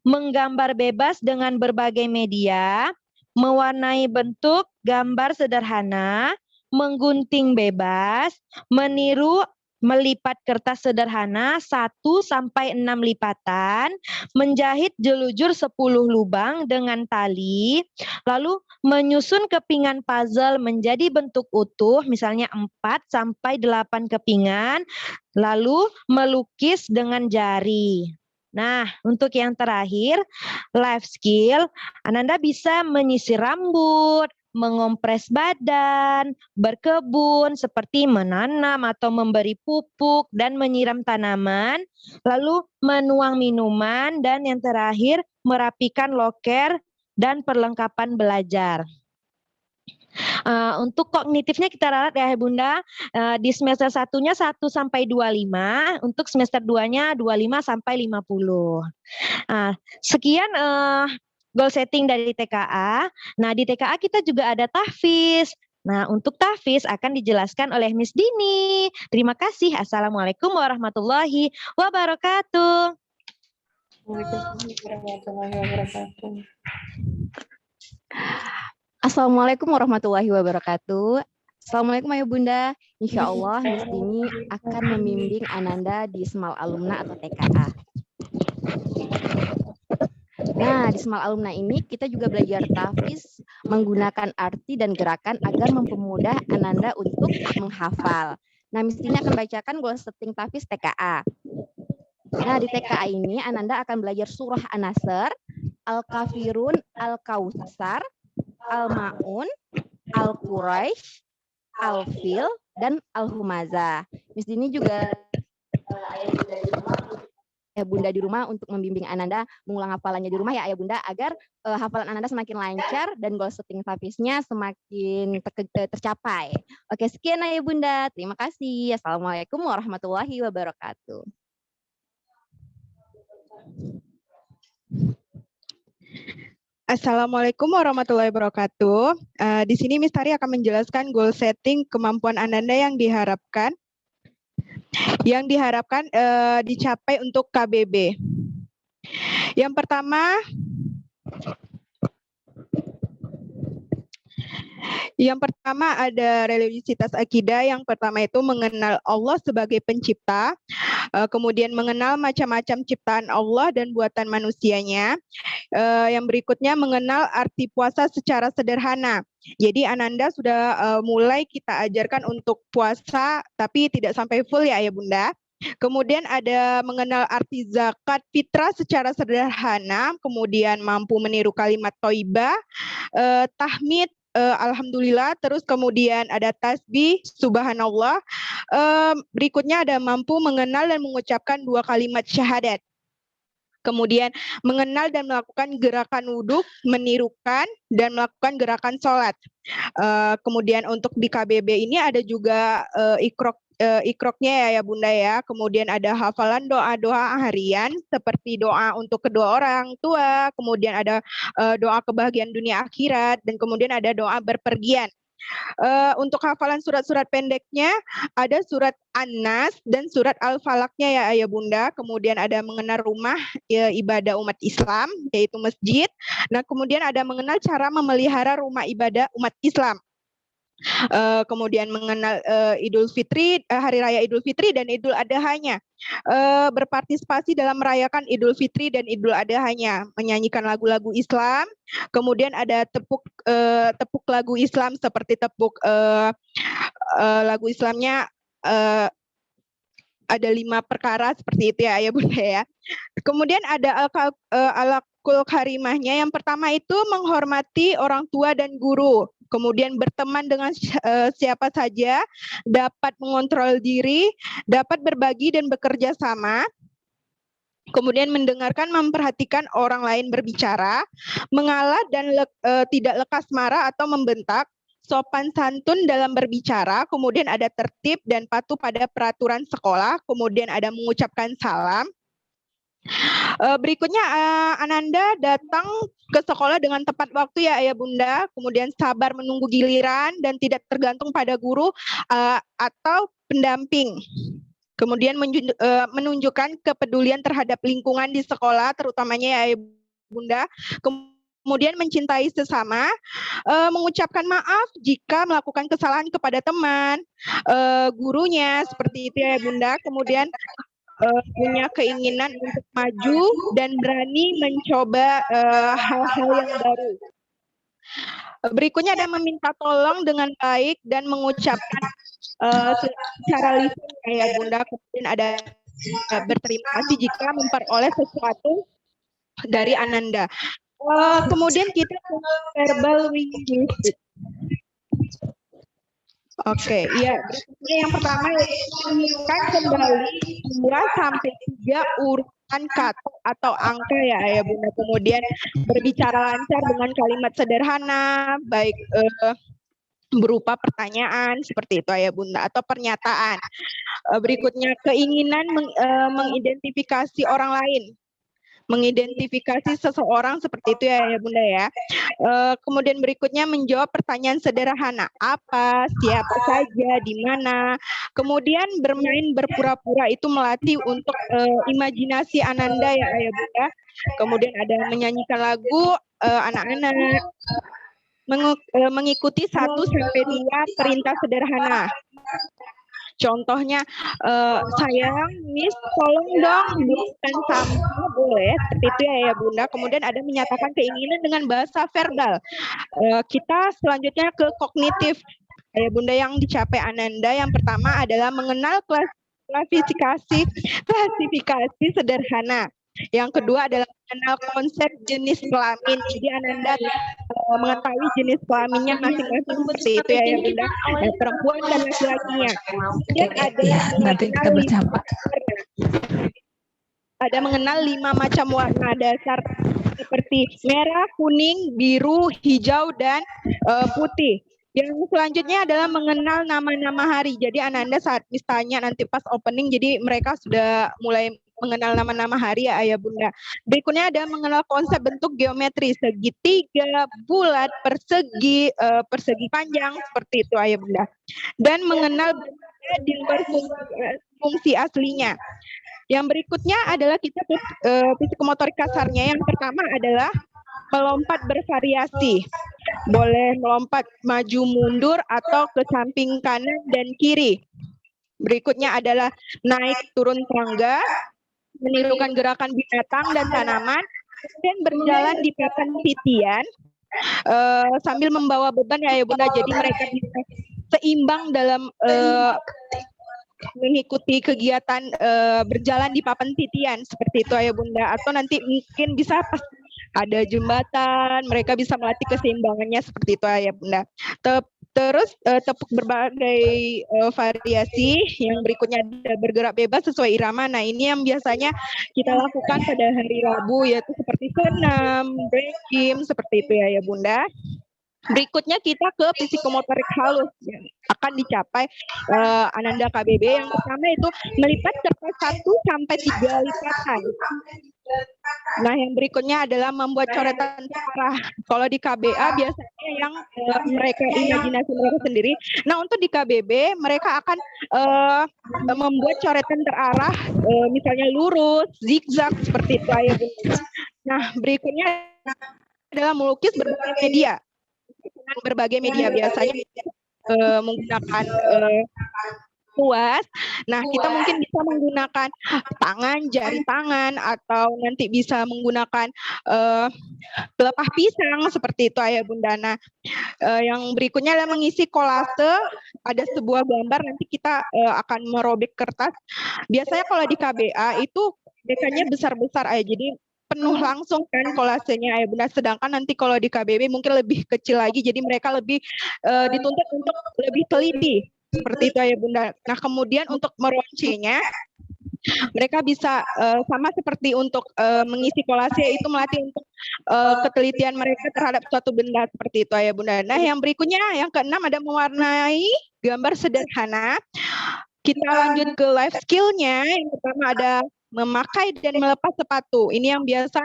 menggambar bebas dengan berbagai media, mewarnai bentuk gambar sederhana, menggunting bebas, meniru melipat kertas sederhana 1-6 lipatan, menjahit jelujur 10 lubang dengan tali, lalu menyusun kepingan puzzle menjadi bentuk utuh, misalnya 4-8 kepingan, lalu melukis dengan jari. Nah, untuk yang terakhir, life skill, Ananda bisa menyisir rambut, mengompres badan, berkebun seperti menanam atau memberi pupuk dan menyiram tanaman, lalu menuang minuman, dan yang terakhir merapikan loker dan perlengkapan belajar. Untuk kognitifnya kita ralat ya Bunda, di semester 1-nya 1-25, untuk semester 2-nya 25-50. Sekian goal setting dari TKA. Nah, di TKA kita juga ada tahfiz. Nah, untuk tahfiz akan dijelaskan oleh Miss Dini. Terima kasih. Assalamualaikum warahmatullahi wabarakatuh. Waalaikumsalam warahmatullahi wabarakatuh. Assalamualaikum warahmatullahi wabarakatuh. Assalamualaikum Ayah Bunda. Insya Allah Miss Dini akan membimbing Ananda di Semal Alumna atau TKA. Nah, di Semal Alumna ini kita juga belajar tahfiz menggunakan arti dan gerakan agar mempermudah Ananda untuk menghafal. Nah, Miss Dini akan bacakan goal setting tahfiz TKA. Nah, di TKA ini Ananda akan belajar surah An-Nasr, Al-Kafirun, Al-Kautsar, Al-Ma'un, Al-Quraisy, Al-Fil, dan Al-Humazah. Miss Dini juga Ayah Bunda di rumah untuk membimbing Ananda mengulang hafalannya di rumah ya Ayah Bunda, agar hafalan Ananda semakin lancar dan goal setting tahfiznya semakin tercapai. Oke, sekian Ayah Bunda. Terima kasih. Assalamualaikum warahmatullahi wabarakatuh. Assalamualaikum warahmatullahi wabarakatuh. Di sini Miss Tari akan menjelaskan goal setting kemampuan Ananda yang diharapkan dicapai untuk KBB. Yang pertama ada religiositas akidah. Yang pertama itu mengenal Allah sebagai pencipta, kemudian mengenal macam-macam ciptaan Allah dan buatan manusianya. Yang berikutnya mengenal arti puasa secara sederhana. Jadi Ananda sudah mulai kita ajarkan untuk puasa, tapi tidak sampai full ya Ayah Bunda. Kemudian ada mengenal arti zakat fitrah secara sederhana, kemudian mampu meniru kalimat thayyibah, tahmid, alhamdulillah, terus kemudian ada tasbih, subhanallah. Berikutnya ada mampu mengenal dan mengucapkan 2 kalimat syahadat. Kemudian mengenal dan melakukan gerakan wudhu, menirukan dan melakukan gerakan sholat. Kemudian untuk di KBB ini ada juga ikroknya ya Bunda ya. Kemudian ada hafalan doa-doa harian seperti doa untuk kedua orang tua, kemudian ada doa kebahagiaan dunia akhirat, dan kemudian ada doa berpergian. Untuk hafalan surat-surat pendeknya ada surat An-Nas dan surat Al-Falaknya ya Ayah Bunda. Kemudian ada mengenal rumah ibadah umat Islam yaitu masjid. Nah, kemudian ada mengenal cara memelihara rumah ibadah umat Islam. kemudian mengenal Idul Fitri, Hari Raya Idul Fitri dan Idul Adhanya. Berpartisipasi dalam merayakan Idul Fitri dan Idul Adhanya, menyanyikan lagu-lagu Islam. Kemudian ada tepuk lagu Islam seperti tepuk lagu Islamnya ada 5 perkara seperti itu ya Bunda ya. Kemudian ada alakul karimahnya. Yang pertama itu menghormati orang tua dan guru. Kemudian berteman dengan siapa saja, dapat mengontrol diri, dapat berbagi dan bekerja sama. Kemudian mendengarkan, memperhatikan orang lain berbicara, mengalah dan tidak lekas marah atau membentak, sopan santun dalam berbicara, kemudian ada tertib dan patuh pada peraturan sekolah, kemudian ada mengucapkan salam. Berikutnya Ananda datang ke sekolah dengan tepat waktu ya Ayah Bunda, kemudian sabar menunggu giliran dan tidak tergantung pada guru atau pendamping. Kemudian menunjukkan kepedulian terhadap lingkungan di sekolah, terutamanya ya Ayah Bunda. Kemudian mencintai sesama, mengucapkan maaf jika melakukan kesalahan kepada teman, gurunya, seperti itu ya Bunda. Kemudian punya keinginan untuk maju dan berani mencoba hal-hal yang baru. Berikutnya ada meminta tolong dengan baik dan mengucapkan secara lisan ya Bunda. Kemudian ada berterima kasih jika memperoleh sesuatu dari Ananda. Kemudian kita verbal linguistic. Oke, iya. Berikutnya yang pertama menyebutkan kembali 2 sampai 3 urutan kata atau angka ya Ayah Bunda. Kemudian berbicara lancar dengan kalimat sederhana, baik berupa pertanyaan seperti itu Ayah Bunda atau pernyataan. Berikutnya keinginan mengidentifikasi orang lain. Mengidentifikasi seseorang seperti itu ya Bunda ya. Kemudian berikutnya menjawab pertanyaan sederhana, apa, siapa saja, di mana. Kemudian bermain berpura-pura itu melatih untuk imajinasi Ananda ya Bunda. Kemudian ada menyanyikan lagu anak-anak, mengikuti 1 sampai 2 perintah sederhana. Contohnya, sayang, Miss, tolong dong buangkan sampah, boleh, seperti itu ya Bunda. Kemudian ada menyatakan keinginan dengan bahasa verbal. Kita selanjutnya ke kognitif, ya Bunda, yang dicapai Ananda. Yang pertama adalah mengenal klasifikasi sederhana. Yang kedua adalah mengenal konsep jenis kelamin. Jadi Ananda mengetahui jenis kelaminnya masing-masing seperti itu ya Bunda. Perempuan dan laki-lakinya. Kemudian ada mengenal 5 macam warna dasar seperti merah, kuning, biru, hijau, dan putih. Yang selanjutnya adalah mengenal nama-nama hari. Jadi Ananda saat misalnya nanti pas opening, jadi mereka sudah mulai mengenal nama-nama hari ya Ayah Bunda. Berikutnya ada mengenal konsep bentuk geometri, segitiga, bulat, persegi, persegi panjang, seperti itu Ayah Bunda. Dan mengenal di luar fungsi aslinya. Yang berikutnya adalah kita psikomotorik kasarnya. Yang pertama adalah melompat bervariasi. Boleh melompat maju mundur atau ke samping kanan dan kiri. Berikutnya adalah naik turun tangga, menirukan gerakan binatang dan tanaman, kemudian berjalan di papan titian sambil membawa beban ya Bunda. Jadi mereka bisa seimbang dalam mengikuti kegiatan berjalan di papan titian seperti itu ya Bunda. Atau nanti mungkin bisa pas ada jembatan, mereka bisa melatih keseimbangannya seperti itu ya Bunda. Terus tepuk berbagai variasi. Yang berikutnya ada bergerak bebas sesuai irama. Nah ini yang biasanya kita lakukan pada hari Rabu, yaitu seperti senam, breaking, seperti itu ya Bunda. Berikutnya kita ke psikomotorik halus yang akan dicapai Ananda KBB. Yang pertama itu melipat kertas 1 sampai 3 lipatan. Nah, yang berikutnya adalah membuat coretan terarah. Kalau di KBA biasanya yang mereka imajinasi mereka sendiri. Nah, untuk di KBB mereka akan membuat coretan terarah, misalnya lurus, zigzag seperti itu ya. Nah, berikutnya adalah melukis berbagai media. Dengan berbagai media biasanya menggunakan puas. Nah, kita mungkin bisa menggunakan tangan, jari tangan, atau nanti bisa menggunakan pelepah pisang seperti itu Ayah Bunda. Nah, yang berikutnya adalah mengisi kolase. Ada sebuah gambar, nanti kita akan merobek kertas. Biasanya kalau di KBA itu biasanya besar-besar Ayah, jadi penuh langsung kan kolasenya Ayah Bunda. Sedangkan nanti kalau di KBB mungkin lebih kecil lagi, jadi mereka lebih dituntut untuk lebih teliti. Seperti itu Ayah Bunda. Nah, kemudian untuk meroncenya, mereka bisa sama seperti untuk mengisi kolase, itu melatih untuk ketelitian mereka terhadap suatu benda seperti itu Ayah Bunda. Nah, yang berikutnya, yang keenam ada mewarnai gambar sederhana. Kita lanjut ke life skill-nya. Yang pertama ada memakai dan melepas sepatu. Ini yang biasa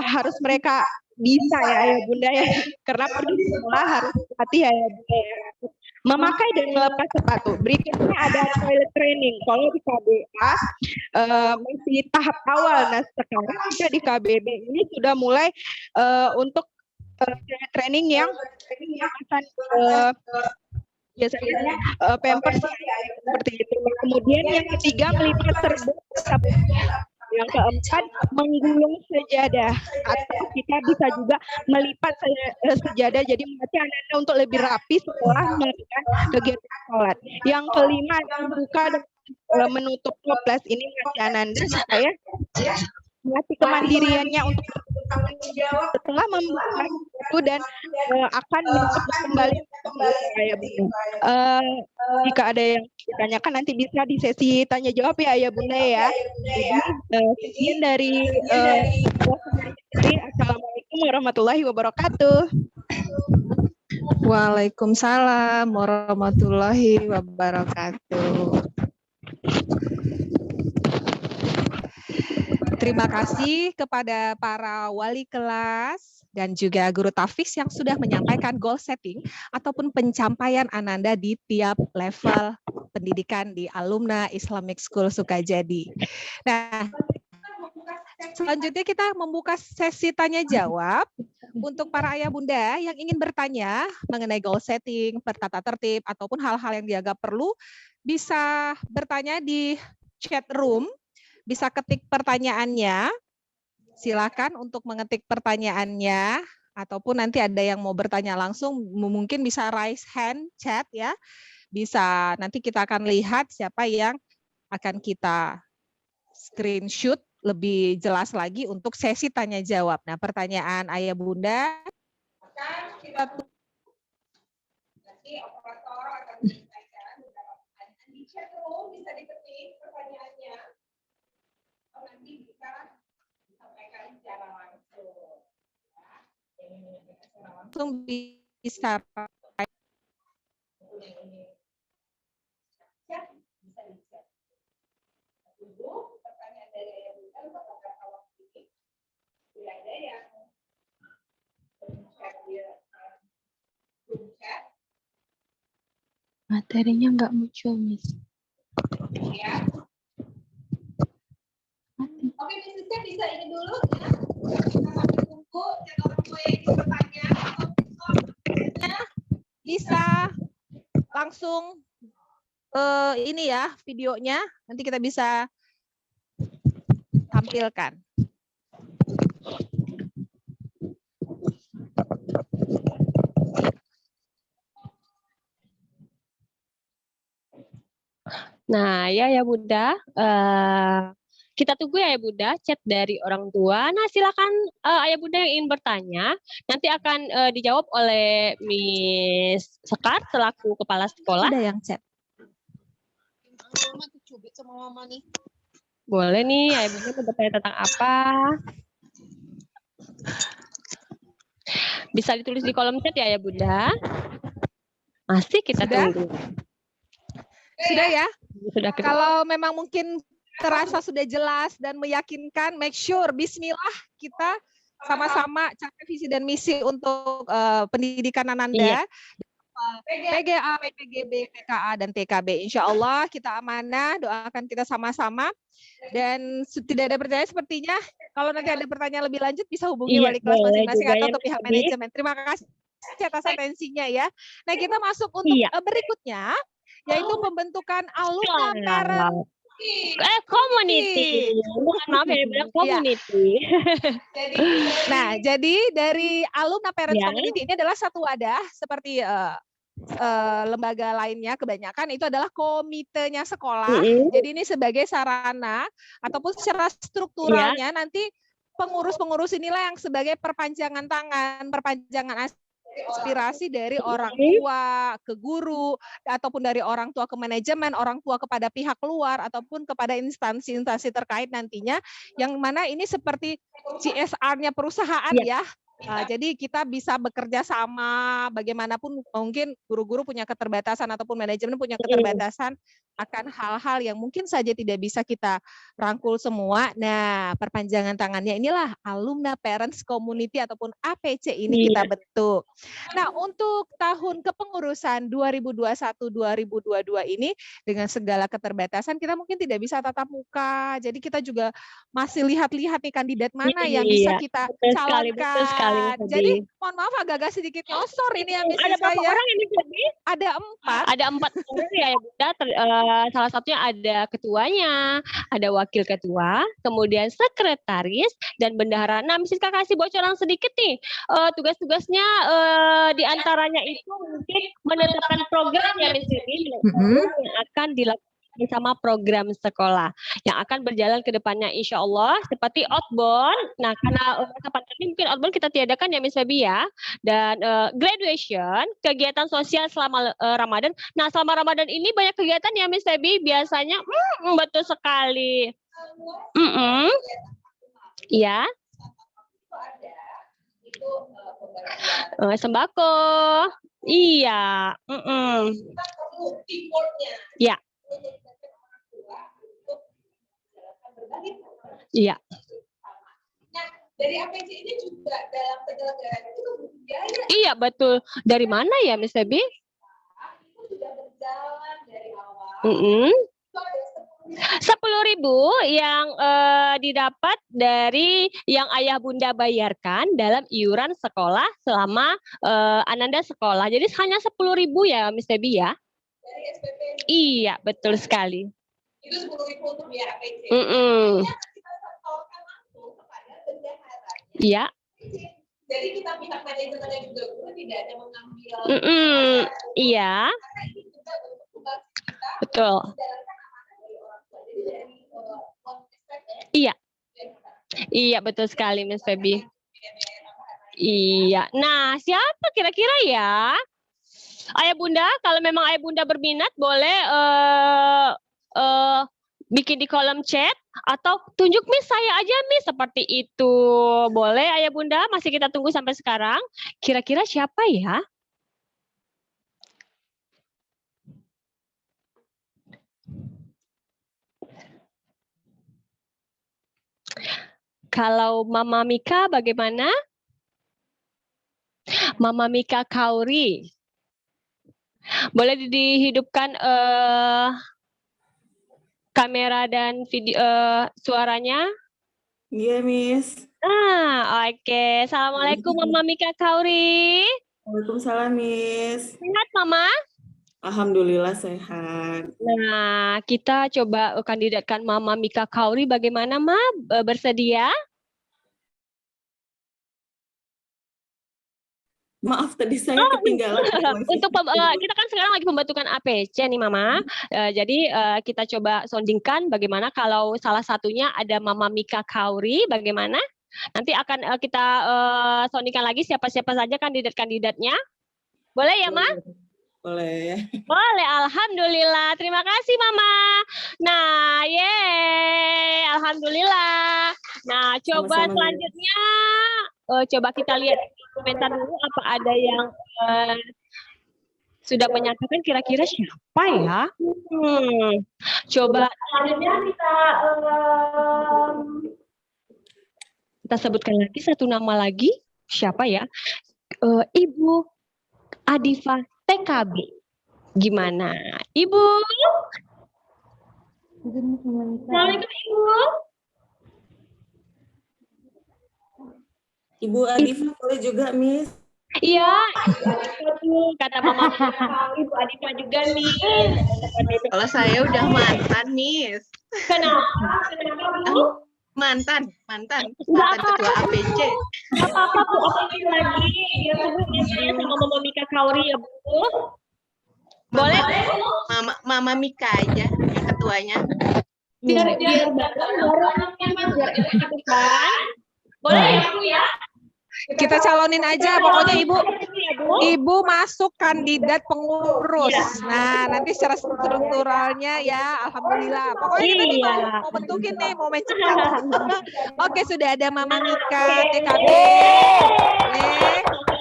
harus mereka bisa ya Ayah Bunda ya. Karena pergi sekolah harus hati ya Ayah Bunda ya. Memakai dan melepas sepatu. Berikutnya ada toilet training. Kalau di KBA masih tahap awal. Nah, sekarang kita di KBB ini sudah mulai untuk toilet training yang akan biasanya pampers seperti itu. Kemudian yang ketiga melipat serbuk. Yang keempat menggulung sejadah, atau kita bisa juga melipat sejadah jadi melatih anak-anak untuk lebih rapi setelah melakukan kegiatan sholat. Yang kelima membuka dan menutup toples. Ini melatih anak-anak supaya melatih kemandiriannya untuk setelah membuka itu dan akan menutup kembali. Jika ada yang ditanyakan nanti bisa di sesi tanya jawab ya Ayah Bunda ya. Jadi sekian dari Assalamualaikum warahmatullahi wabarakatuh. Waalaikumsalam warahmatullahi wabarakatuh. Terima kasih kepada para wali kelas dan juga guru tahfiz yang sudah menyampaikan goal setting ataupun pencapaian Ananda di tiap level pendidikan di Alumna Islamic School Sukajadi. Nah, selanjutnya kita membuka sesi tanya jawab untuk para ayah bunda yang ingin bertanya mengenai goal setting, tata tertib ataupun hal-hal yang dianggap perlu, bisa bertanya di chat room. Bisa ketik pertanyaannya, silakan untuk mengetik pertanyaannya, ataupun nanti ada yang mau bertanya langsung, mungkin bisa raise hand chat ya, bisa nanti kita akan lihat siapa yang akan kita screenshot lebih jelas lagi untuk sesi tanya jawab. Nah, pertanyaan ayah bunda akan kita nanti operator akan menyampaikan beberapa pertanyaan di chat room, bisa diketik pertanyaannya. Nanti bisa disampaikan secara langsung. Langsung bisa bisa dicek. Dulu pertanyaan dari ayah bunda untuk beberapa waktu ini tidak ada yang chat. Materinya nggak muncul, Miss. Ya. Oke, Miss bisa ini dulu ya. Kita sambil tunggu chat orang tua yang ingin bertanya atau bisa langsung ini ya videonya, nanti kita bisa tampilkan. Nah, ya Bunda, kita tunggu ya Bunda chat dari orang tua. Nah, silakan Ayah Bunda yang ingin bertanya, nanti akan dijawab oleh Miss Sekar selaku kepala sekolah. Ada yang chat. Boleh nih, Ayah Bunda mau bertanya tentang apa? Bisa ditulis di kolom chat ya Ayah Bunda. Masih kita tunggu. Sudah ya? Sudah. Kalau memang mungkin terasa sudah jelas dan meyakinkan, make sure bismillah kita sama-sama capai visi dan misi untuk pendidikan Ananda. Iya. PGA, PGB, PKA, dan TKB. Insya Allah kita amanah, doakan kita sama-sama. Dan tidak ada pertanyaan sepertinya, kalau nanti ada pertanyaan lebih lanjut bisa hubungi wali kelas masing-masing atau ke pihak manajemen. Terima kasih. atas atensinya ya. Nah, kita masuk untuk Iya. berikutnya, yaitu pembentukan alumna parent Community. Mohon maaf ya, bilang community. Nah, jadi dari alumna parents Ya. community ini adalah satu wadah seperti lembaga lainnya, kebanyakan itu adalah komitenya sekolah. Jadi ini sebagai sarana ataupun secara strukturalnya nanti pengurus-pengurus inilah yang sebagai perpanjangan tangan, perpanjangan aspirasi dari orang tua ke guru, ataupun dari orang tua ke manajemen, orang tua kepada pihak luar, ataupun kepada instansi-instansi terkait nantinya, yang mana ini seperti CSR-nya perusahaan ya. Jadi kita bisa bekerja sama, bagaimanapun mungkin guru-guru punya keterbatasan ataupun manajemen punya keterbatasan akan hal-hal yang mungkin saja tidak bisa kita rangkul semua. Nah, perpanjangan tangannya inilah alumna parents community ataupun APC ini kita bentuk. Nah, untuk tahun kepengurusan 2021-2022 ini dengan segala keterbatasan kita mungkin tidak bisa tatap muka. Jadi kita juga masih lihat-lihat nih kandidat mana yang bisa kita calonkan. Jadi mohon maaf agak-agak sedikit nyosor ini yang bisa Ada berapa orang ini jadi? Ada 4. Ada 4 orang ya Bunda. Salah satunya ada ketuanya, ada wakil ketua, kemudian sekretaris dan bendahara. Nah, Miss Rizka kasih bocoran sedikit nih. Tugas-tugasnya di antaranya itu mungkin menetapkan program ya Miss Rizky, yang akan dilakukan bersama program sekolah yang akan berjalan ke depannya insya Allah seperti outbound. Nah, karena kapan ini mungkin outbound kita tiadakan ya Miss Febi ya. Dan graduation, kegiatan sosial selama Ramadan. Nah, selama Ramadan ini banyak kegiatan ya Miss Febi biasanya. Betul sekali. Ya. Sembako. Iya. Ya. Iya. Nah, dari APC ini juga dalam penyelenggaraan itu butuh biaya. Iya, betul. Dari mana ya, Miss Febi? Itu sudah berjalan dari awal. 10.000 yang didapat dari yang ayah bunda bayarkan dalam iuran sekolah selama Ananda sekolah. Jadi hanya 10.000 ya, Miss Febi ya? Dari SPP. Iya, betul sekali. Itu 10.000 untuk biaya APC. Kita setorkan langsung kepada bendaharanya. Iya. Jadi kita pihak manajemennya juga guru tidak ada mengambil. Iya. Karena ini juga bentuk tugas kita. Betul. Iya. Iya, betul sekali Miss Febi. Iya. Nah, siapa kira-kira ya? Ayah bunda, kalau memang ayah bunda berminat boleh bikin di kolom chat atau tunjuk Miss saya aja Miss seperti itu. Boleh ayah bunda, masih kita tunggu sampai sekarang. Kira-kira siapa ya? Kalau Mama Mika bagaimana? Mama Mika Kauri. Boleh dihidupkan kamera dan video suaranya? Iya, Miss. Oke. Assalamualaikum Mama Mika Kauri. Waalaikumsalam, Miss. Sehat Mama? Alhamdulillah sehat. Nah, kita coba kandidatkan Mama Mika Kauri. Bagaimana, Ma? Bersedia? Maaf, tadi saya ketinggalan. Untuk kita kan sekarang lagi pembentukan APC nih, Mama. Jadi kita coba soundingkan bagaimana kalau salah satunya ada Mama Mika Kauri. Bagaimana? Nanti akan kita soundingkan lagi siapa-siapa saja kandidat-kandidatnya. Boleh ya, Ma? Boleh. Boleh, alhamdulillah. Terima kasih, Mama. Nah, alhamdulillah. Nah, coba Sama-sama, selanjutnya, coba kita lihat komentar dulu apa ada yang sudah menyatakan kira-kira siapa ya? Coba selanjutnya kita sebutkan lagi satu nama lagi. Siapa ya? Ibu Adifa TKB. Gimana? Ibu? Assalamualaikum Ibu. Ibu Adifa boleh juga, Miss. Iya, aduh, kata Mama Ibu Adifa juga nih. Kalau saya udah mantan, Miss. Kenapa? Kenapa, Bu? Mantan Nggak ketua apa-apa. APC. Nggak apa-apa, Bu. Apa lagi? Dia tunggu biasanya sama Mama Mika Kauri ya, Bu. Boleh, Bu? Mama Mika aja yang ketuanya. Biar bareng biar enak gitu kan. Boleh ya, Bu ya? Kita calonin aja pokoknya Ibu masuk kandidat pengurus. Nah, nanti secara strukturalnya ya alhamdulillah. Pokoknya kita nih mau bentukin nih, mau main cepat. Oke, sudah ada Mama Mika TKB.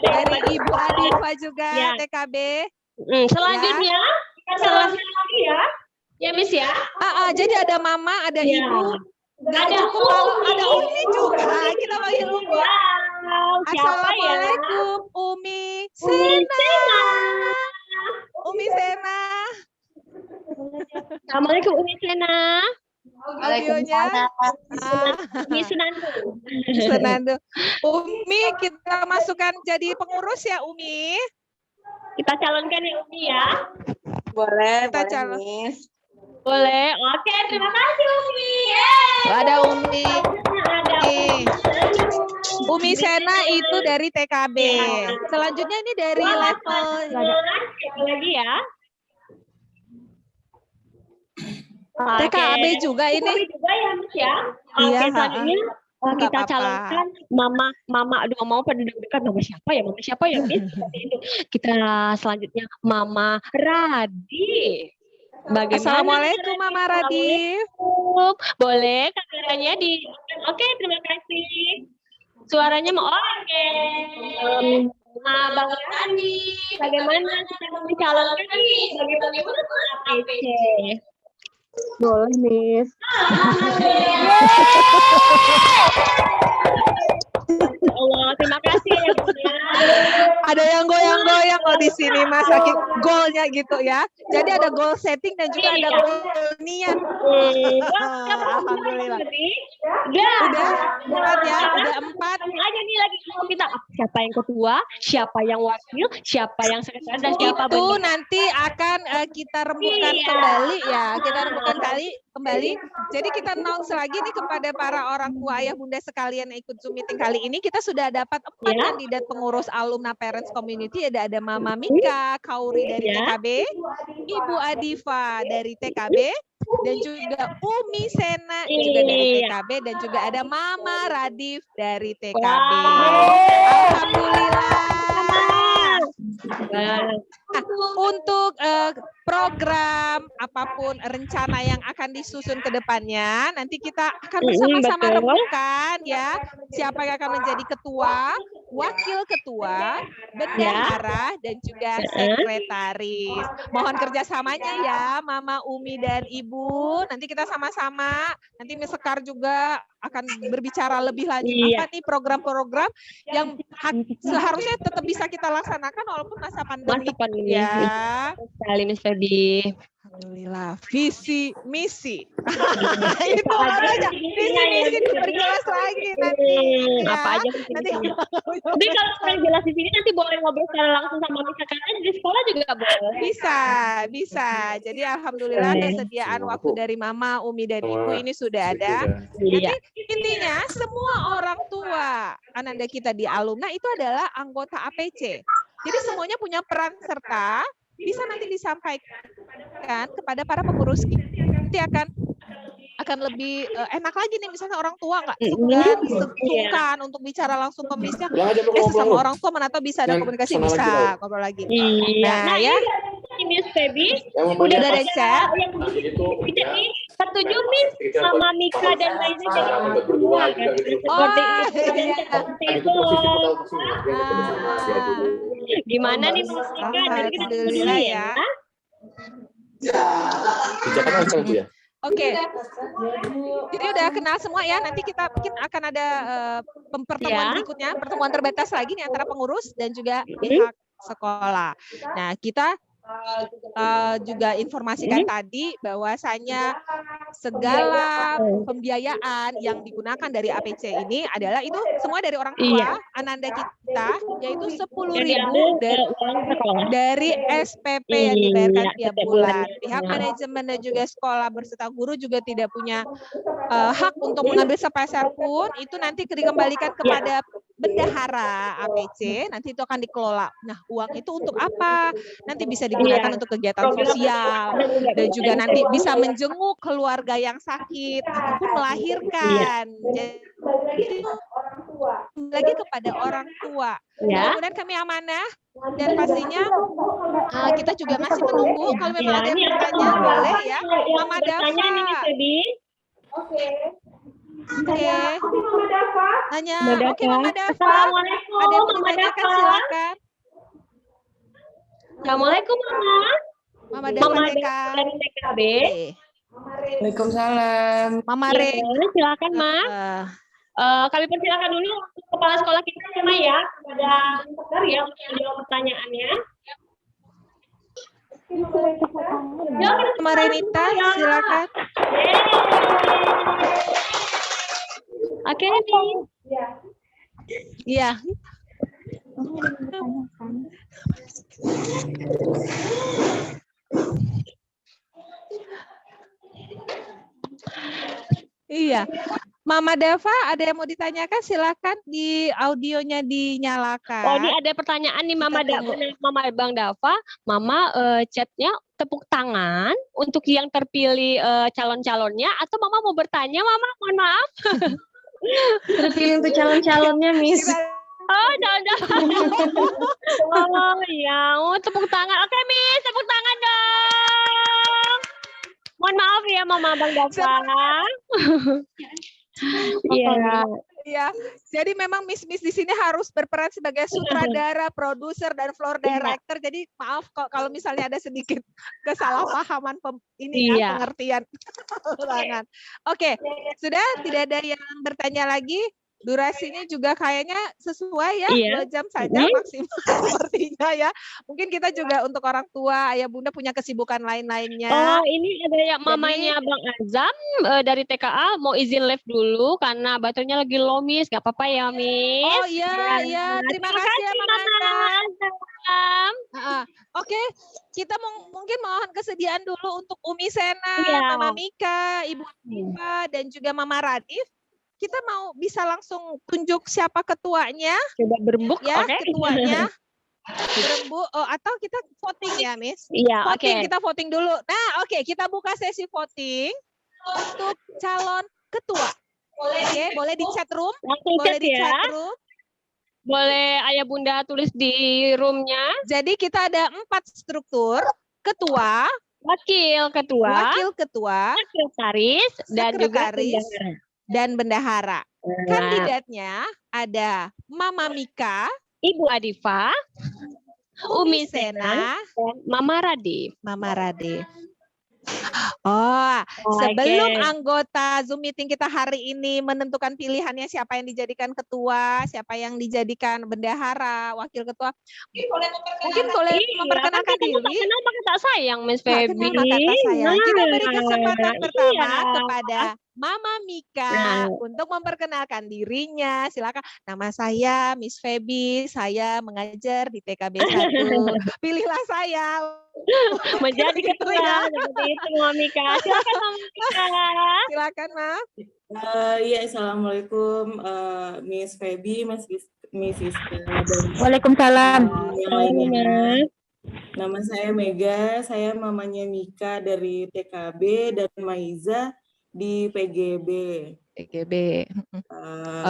Dari Ibu Adifa juga TKB. Selanjutnya kita lagi ya. Ya, Miss ya. Jadi ada Mama, ada Ibu. Nggak cukup kalau ada Umi juga. Kita panggil Umi. Assalamualaikum, Umi Sena. Umi Sena. Assalamualaikum, Umi Sena. Audionya. Umi Senando. Senando. Umi kita masukkan jadi pengurus ya, Umi. Kita calonkan ya, Umi ya. Boleh, Kita boleh, calon. Miss. Boleh. Oke, terima kasih, Umi. Ada Umi. Umi Sena itu dari TKB. Selanjutnya ini dari level Siapa lagi ya? TKB juga ini. TKB juga ya, Miss ya. Iya, Oke, selanjutnya Nggak kita apa-apa. calonkan Mama. Aduh, mau pada deg-degan Mama siapa ya, Miss? Seperti itu. Kita selanjutnya Mama Radif. Bagaimana? Assalamualaikum Mama Radif. Boleh kameranya di. Oke, terima kasih. Suaranya mau oke. Bang Randi, bagaimana kita mencalonkan nih sebagai pengurus APC? Boleh, Miss. Allah, terima kasih ya, Bunda. Ada yang goyang-goyang loh di sini Mas, saking golnya gitu ya. Jadi ada goal setting dan juga ada goal niat. Alhamdulillah. Udah 4 ya, udah 4. Aja nih lagi kita siapa yang ketua, siapa yang wakil, siapa yang sekretaris dan siapa Itu nanti akan kita rembukan kembali ya. Kita rembukan kembali. Jadi kita announce lagi nih kepada para orang tua ayah bunda sekalian yang ikut Zoom meeting kali ini. Kita sudah dapat 4 kandidat pengurus alumni parents community. Ada Mama Mika Kauri dari TKB, Ibu Adifa dari TKB, dan juga Umi Sena juga dari TKB, dan juga ada Mama Radif dari TKB. Alhamdulillah. Nah, untuk program apapun rencana yang akan disusun ke depannya, nanti kita akan bersama-sama rembukan ya siapa yang akan menjadi ketua, wakil ketua, bendahara, dan juga sekretaris. Mohon kerjasamanya ya Mama, Umi, dan Ibu. Nanti kita sama-sama, nanti Miss Sekar juga akan berbicara lebih lanjut apa nih program-program yang seharusnya tetap bisa kita laksanakan walaupun masa pandemi ya. Sekali Miss Febi. Alhamdulillah, visi misi. Itu aja. Visi misi diperjelas lagi nanti. Apa aja nanti. Tapi kalau kurang jelas di sini nanti boleh ngobrol secara langsung sama Miss Sekar di sekolah juga boleh. Bisa. Jadi alhamdulillah kesediaan waktu dari Mama, Umi, dan Ibu ini sudah ada. Jadi intinya semua orang tua Ananda kita di alumni itu adalah anggota APC. Jadi semuanya punya peran serta bisa nanti disampaikan kepada para pengurus. Nanti akan lebih enak lagi nih, misalnya orang tua nggak sungkan untuk bicara langsung ke Miss-nya. Sesama orang tua mana tahu bisa ada komunikasi, bisa ngobrol lagi. Nah ya, Miss Febi udah ada chat. Setuju Miss sama Mika dan Raisa jadi ketua. Gimana nih Miss Mika? Alhamdulillah ya. Oke. Jadi udah kenal semua ya. Nanti kita mungkin akan ada pertemuan berikutnya, pertemuan terbatas lagi nih antara pengurus dan juga pihak sekolah. Nah, kita juga informasikan tadi bahwasanya segala pembiayaan yang digunakan dari APC ini adalah itu semua dari orang tua Ananda kita, yaitu 10.000 dari SPP yang dibayarkan tiap bulan. Pihak manajemen dan juga sekolah berserta guru juga tidak punya hak untuk mengambil sepeser pun, itu nanti dikembalikan kepada bendahara APC, nanti itu akan dikelola. Nah, uang itu untuk apa? Nanti bisa digunakan untuk kegiatan sosial, dan juga nanti bisa menjenguk keluarga yang sakit, ataupun melahirkan. Jadi, lagi kepada orang tua. Mudah-mudahan kami amanah, dan pastinya kita juga masih menunggu. Kalau memang ada yang bertanya, boleh ya. Mama Dava. Oke. Tanya. Oke, Mama Dava. Assalamualaikum. Ada yang mau ditanyakan, silakan. Assalamualaikum, Mama. Mama Dava dari TKB. Waalaikumsalam. Mama Re. Silakan, Ma. Kami persilakan dulu kepala sekolah kita ya, Ma ya, kepada Sekar ya untuk menjawab pertanyaannya. Mama Renita, silakan. Oke, nih. Iya. Iya. Mama Dava, ada yang mau ditanyakan? Silakan, di audionya dinyalakan. Oh, ini ada pertanyaan nih Mama Bang Dava. Mama chatnya tepuk tangan untuk yang terpilih calon-calonnya, atau Mama mau bertanya, Mama? Mohon maaf. Terpilih untuk calon-calonnya, Miss. Oh, calon-calon. Oh, ya. Tepuk tangan. Oke, Miss, tepuk tangan dong. Mohon maaf ya, Mama Bang Dava. Iya. Iya. Jadi memang Miss di sini harus berperan sebagai sutradara, produser, dan floor director. Jadi maaf kalau misalnya ada sedikit kesalahpahaman pengertian. Oke, sudah tidak ada yang bertanya lagi. Durasinya juga kayaknya sesuai ya, 2 jam saja maksimal sepertinya ya. Mungkin kita juga untuk orang tua, ayah bunda punya kesibukan lain-lainnya. Oh, ini ada yang mamanya Bang Azam dari TKA mau izin live dulu karena baterainya lagi low, Miss. Gak apa-apa ya, Miss. Oh iya. Terima kasih ya, Mama Azam. Oke, kita mungkin mohon kesediaan dulu untuk Umi Sena, Mama Mika, Ibu Diva, dan juga Mama Radif. Kita mau bisa langsung tunjuk siapa ketuanya. Coba berembuk ya, ketuanya. Berembuk atau kita voting ya, Miss? Iya, voting, kita voting dulu. Nah, oke, kita buka sesi voting untuk calon ketua. Boleh di chat room. Boleh di chat room. Boleh ayah bunda tulis di roomnya. Jadi kita ada 4 struktur: ketua, wakil ketua, sekretaris, dan juga dan bendahara. Kandidatnya ada Mama Mika, Ibu Adifa, Umi Sena, dan Mama Radif. Oh, sebelum anggota Zoom meeting kita hari ini menentukan pilihannya siapa yang dijadikan ketua, siapa yang dijadikan bendahara, wakil ketua, mungkin boleh memperkenalkan diri. Kenal pakai tak sayang, Miss Feby. Kita beri kesempatan pertama kepada Mama Mika untuk memperkenalkan dirinya. Silakan. Nama saya Miss Feby, saya mengajar di TKB 1. Pilihlah saya menjadi ketua seperti itu, Mama Mika. Silakan, Mama Mika. Silakan, Ma. Iya, assalamualaikum, Miss Feby, Miss Iska. Waalaikumsalam. Nama saya Mega, saya mamanya Mika dari TKB dan Maiza di PGB.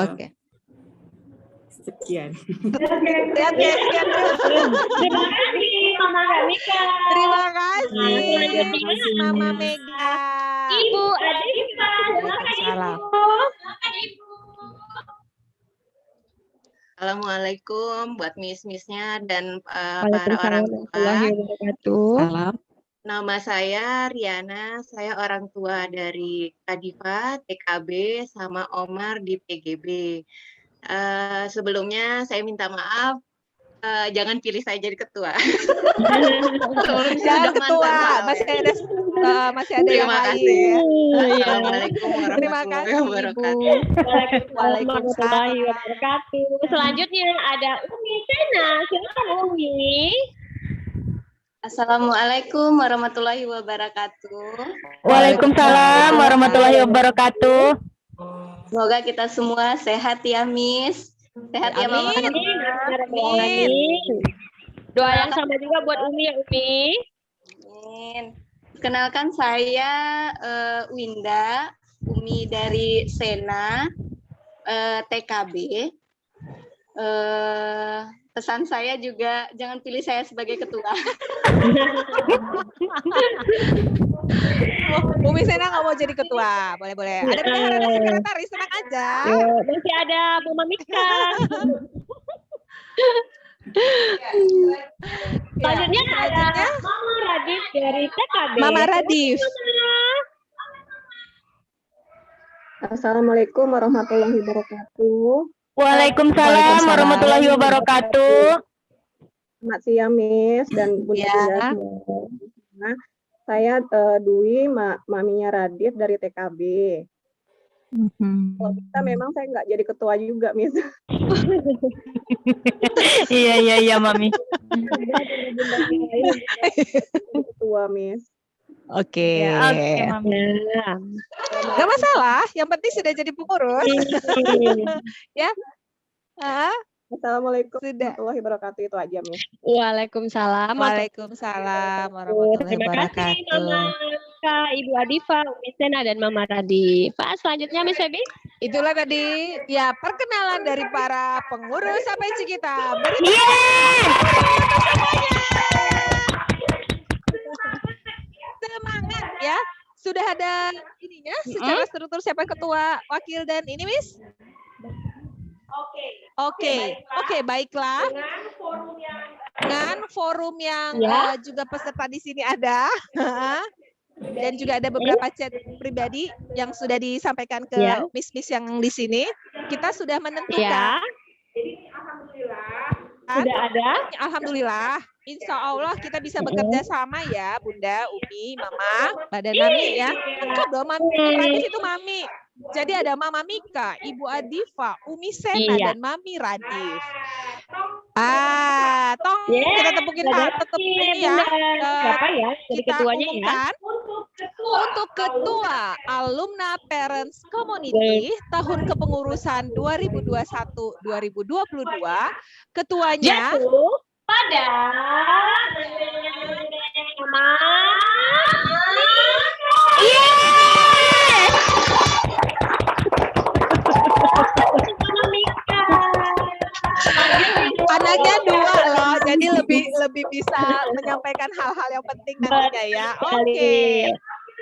Oke. Sekian. Terima kasih, Mama Mika. Terima kasih, Mama Mega. Ibu Adifa. Salam. Assalamualaikum buat miss-missnya dan para orang tua. Salam. Nama saya Riana, saya orang tua dari Kadifa, TKB, sama Omar di PGB. Sebelumnya saya minta maaf jangan pilih saya jadi ketua. Jangan Sudah ketua, mantan masih ada yang Terima lain. kasih. Ya. Assalamualaikum Terima warahmatullahi kasih Ibu. wabarakatuh. Warahmatullahi wabarakatuh. Selanjutnya ada Umi Sena. Silakan Umi. Assalamualaikum warahmatullahi wabarakatuh. Waalaikumsalam warahmatullahi wabarakatuh. Semoga kita semua sehat ya, Miss. Sehat ya, Mama. Amin. Doa yang sama juga buat Umi ya, Umi. Amin. Kenalkan saya Winda, Umi dari Sena, TKB. Pesan saya juga jangan pilih saya sebagai ketua. Umi Sena nggak mau jadi ketua, boleh-boleh. Ada bendahara dan sekretaris, tenang aja. Masih ada Mama Mika. Selanjutnya ada Mama Radif dari TKB. Mama Radif. Assalamualaikum warahmatullahi wabarakatuh. Waalaikumsalam warahmatullahi wabarakatuh. Selamat siang, Miss dan Bunda Ya. semua. Saya Dwi, maminya Radif dari TKB. Kalau kita memang saya nggak jadi ketua juga, Miss. Iya Mami. Ketua, Miss. Oke. Mami. Gak masalah, yang penting sudah jadi pengurus. Ya. Assalamualaikum Sudah. warahmatullahi wabarakatuh, itu aja, Miss. Waalaikumsalam. Waalaikumsalam warahmatullahi Terima kasih wabarakatuh. Mama Kak, Ibu Adifa, Umi Sena, dan Mama Radif. Pak, selanjutnya Miss Febi. Itulah tadi ya perkenalan dari para pengurus APC kita. Semangat ya. Sudah ada ininya secara struktur siapa ketua, wakil dan ini, Miss? Oke, baiklah. Dengan forum yang juga peserta di sini ada. Dan juga ada beberapa chat pribadi yang sudah disampaikan ke miss-miss yang di sini. Kita sudah menentukan. Sudah ada. Alhamdulillah. Insya Allah kita bisa bekerja sama ya, Bunda, Umi, Mama, Badan Mami ya. Lengkap dong, Mami Radif itu Mami. Jadi ada Mama Mika, Ibu Adifa, Umi Sena, dan Mami Radif. Kita tepukin tetap ini ya. Siapa ya? Jadi Kita ketuanya ya. umumkan untuk ketua Alumna Parents Community tahun kepengurusan 2021-2022, ketuanya pada anaknya dua loh, jadi lebih bisa menyampaikan hal-hal yang penting nantinya ya. Oke.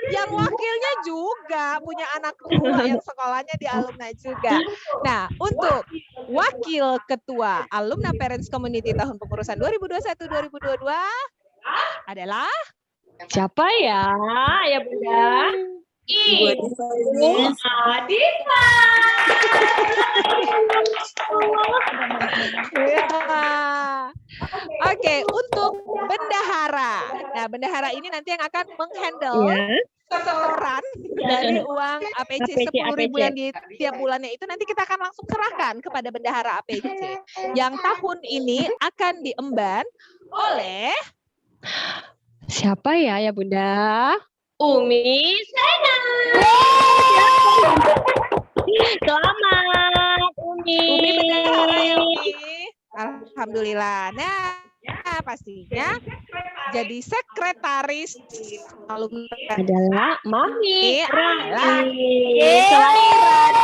Yang wakilnya juga punya anak dua yang sekolahnya di alumni juga. Nah, untuk wakil ketua Alumna Parents Community tahun pengurusan 2021-2022 adalah siapa ya? Ya Bunda. Ibu Adifa. Oke, untuk bendahara. Nah, bendahara ini nanti yang akan menghandle setoran dari uang APC 10.000 yang di tiap bulannya itu nanti kita akan langsung serahkan kepada bendahara APC. Yang tahun ini akan diemban oleh siapa ya Bunda? Umi Sena. Selamat Umi. Umi bendahara ya Umi. Alhamdulillah. Nah, pastinya jadi sekretaris alumni adalah Mami Radif. Selamat.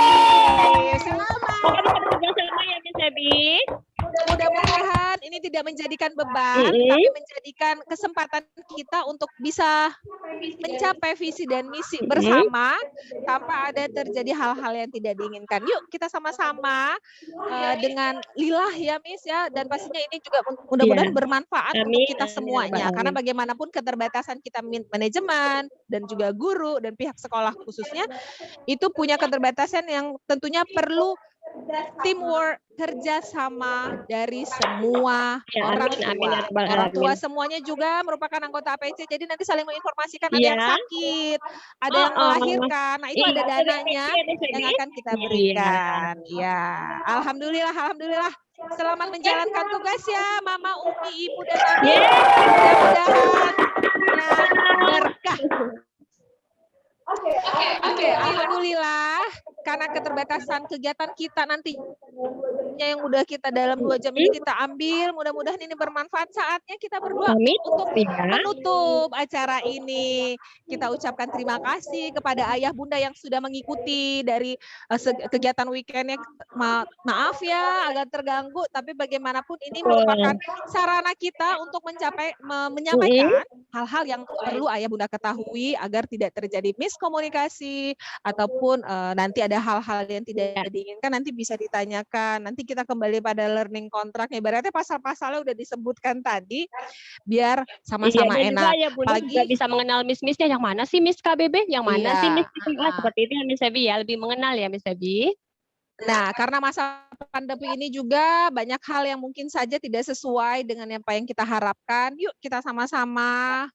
Bersama ya Miss Ebi. Mudah-mudahan ini tidak menjadikan beban, tapi menjadikan kesempatan kita untuk bisa mencapai visi dan misi bersama tanpa ada terjadi hal-hal yang tidak diinginkan. Yuk kita sama-sama dengan lillah ya Miss ya, dan pastinya ini juga mudah-mudahan bermanfaat untuk kita semuanya. Karena bagaimanapun keterbatasan kita manajemen dan juga guru dan pihak sekolah khususnya itu punya keterbatasan yang tentunya perlu teamwork, kerjasama dari semua orang tua. Orang tua semuanya juga merupakan anggota APC, jadi nanti saling menginformasikan ada yang sakit, ada yang melahirkan. Nah, itu ada dananya yang akan kita berikan. Ya, alhamdulillah, alhamdulillah. Selamat menjalankan tugas ya, Mama, Umi, Ibu, dan Abi. Mudah-mudahan berkah. Oke, alhamdulillah karena keterbatasan kegiatan kita nantinya yang udah kita dalam 2 jam ini kita ambil, mudah-mudahan ini bermanfaat. Saatnya kita berdoa untuk menutup acara ini. Kita ucapkan terima kasih kepada ayah bunda yang sudah mengikuti dari kegiatan weekendnya. Maaf ya agak terganggu, tapi bagaimanapun ini merupakan sarana kita untuk menyampaikan hal-hal yang perlu ayah bunda ketahui agar tidak terjadi miskomunikasi ataupun nanti ada hal-hal yang tidak diinginkan nanti bisa ditanyakan. Nanti kita kembali pada learning kontraknya. Ibaratnya pasal-pasalnya udah disebutkan tadi biar sama-sama enak. Ya, Bunda juga bisa mengenal Miss-Missnya yang mana sih Miss KBB, yang mana sih Miss seperti itu ya Miss Ebi ya, lebih mengenal ya Miss Ebi. Nah, karena masa pandemi ini juga banyak hal yang mungkin saja tidak sesuai dengan apa yang kita harapkan. Yuk kita sama-sama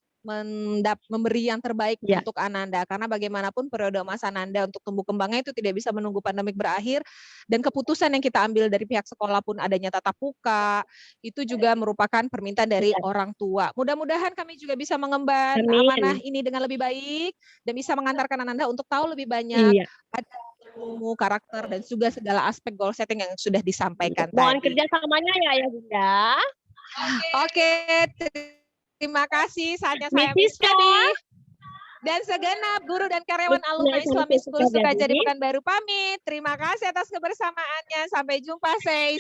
memberi yang terbaik untuk Ananda, karena bagaimanapun periode emas Ananda untuk tumbuh kembangnya itu tidak bisa menunggu pandemik berakhir, dan keputusan yang kita ambil dari pihak sekolah pun adanya tatap muka itu juga merupakan permintaan dari orang tua. Mudah-mudahan kami juga bisa mengemban amanah ini dengan lebih baik dan bisa mengantarkan Ananda untuk tahu lebih banyak ada ilmu, karakter, dan juga segala aspek goal setting yang sudah disampaikan Mohon tadi. kerjasamanya ya Bunda. Oke. Terima kasih, saatnya saya Miss Ebi dan segenap guru dan karyawan alumni Islamic School Sukajadi Pekanbaru pamit. Terima kasih atas kebersamaannya. Sampai jumpa. Salam.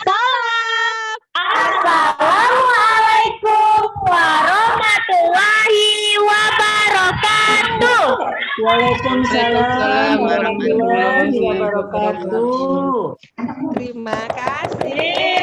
Assalamualaikum warahmatullahi wabarakatuh. Waalaikumsalam warahmatullahi wabarakatuh. Terima kasih.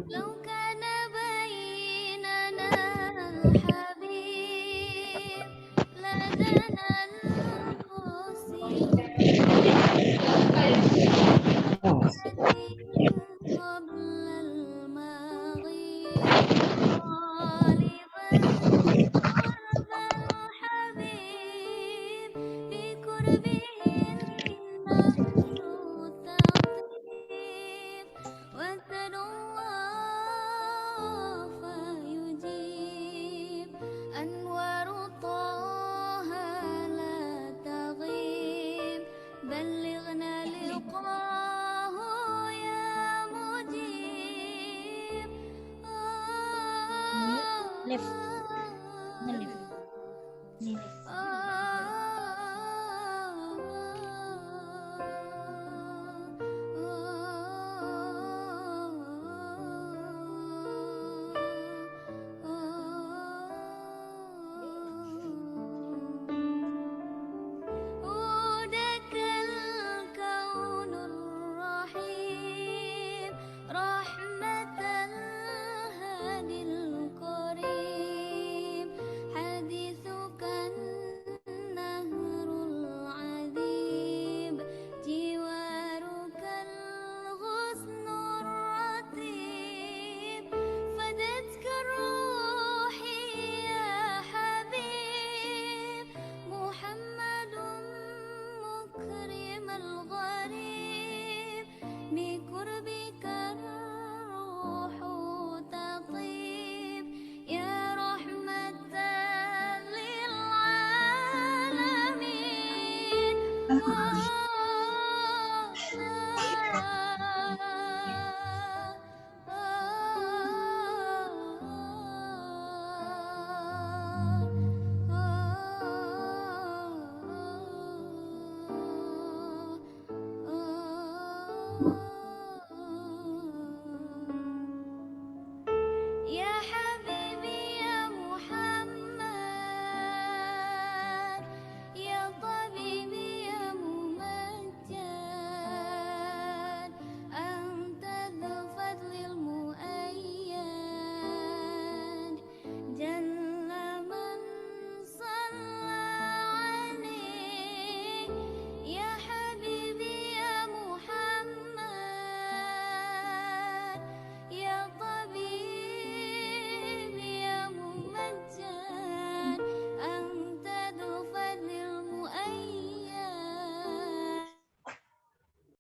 لو كان بيننا حبيب لدنا قبل المغيب طالبا قرب الحبيب بقربه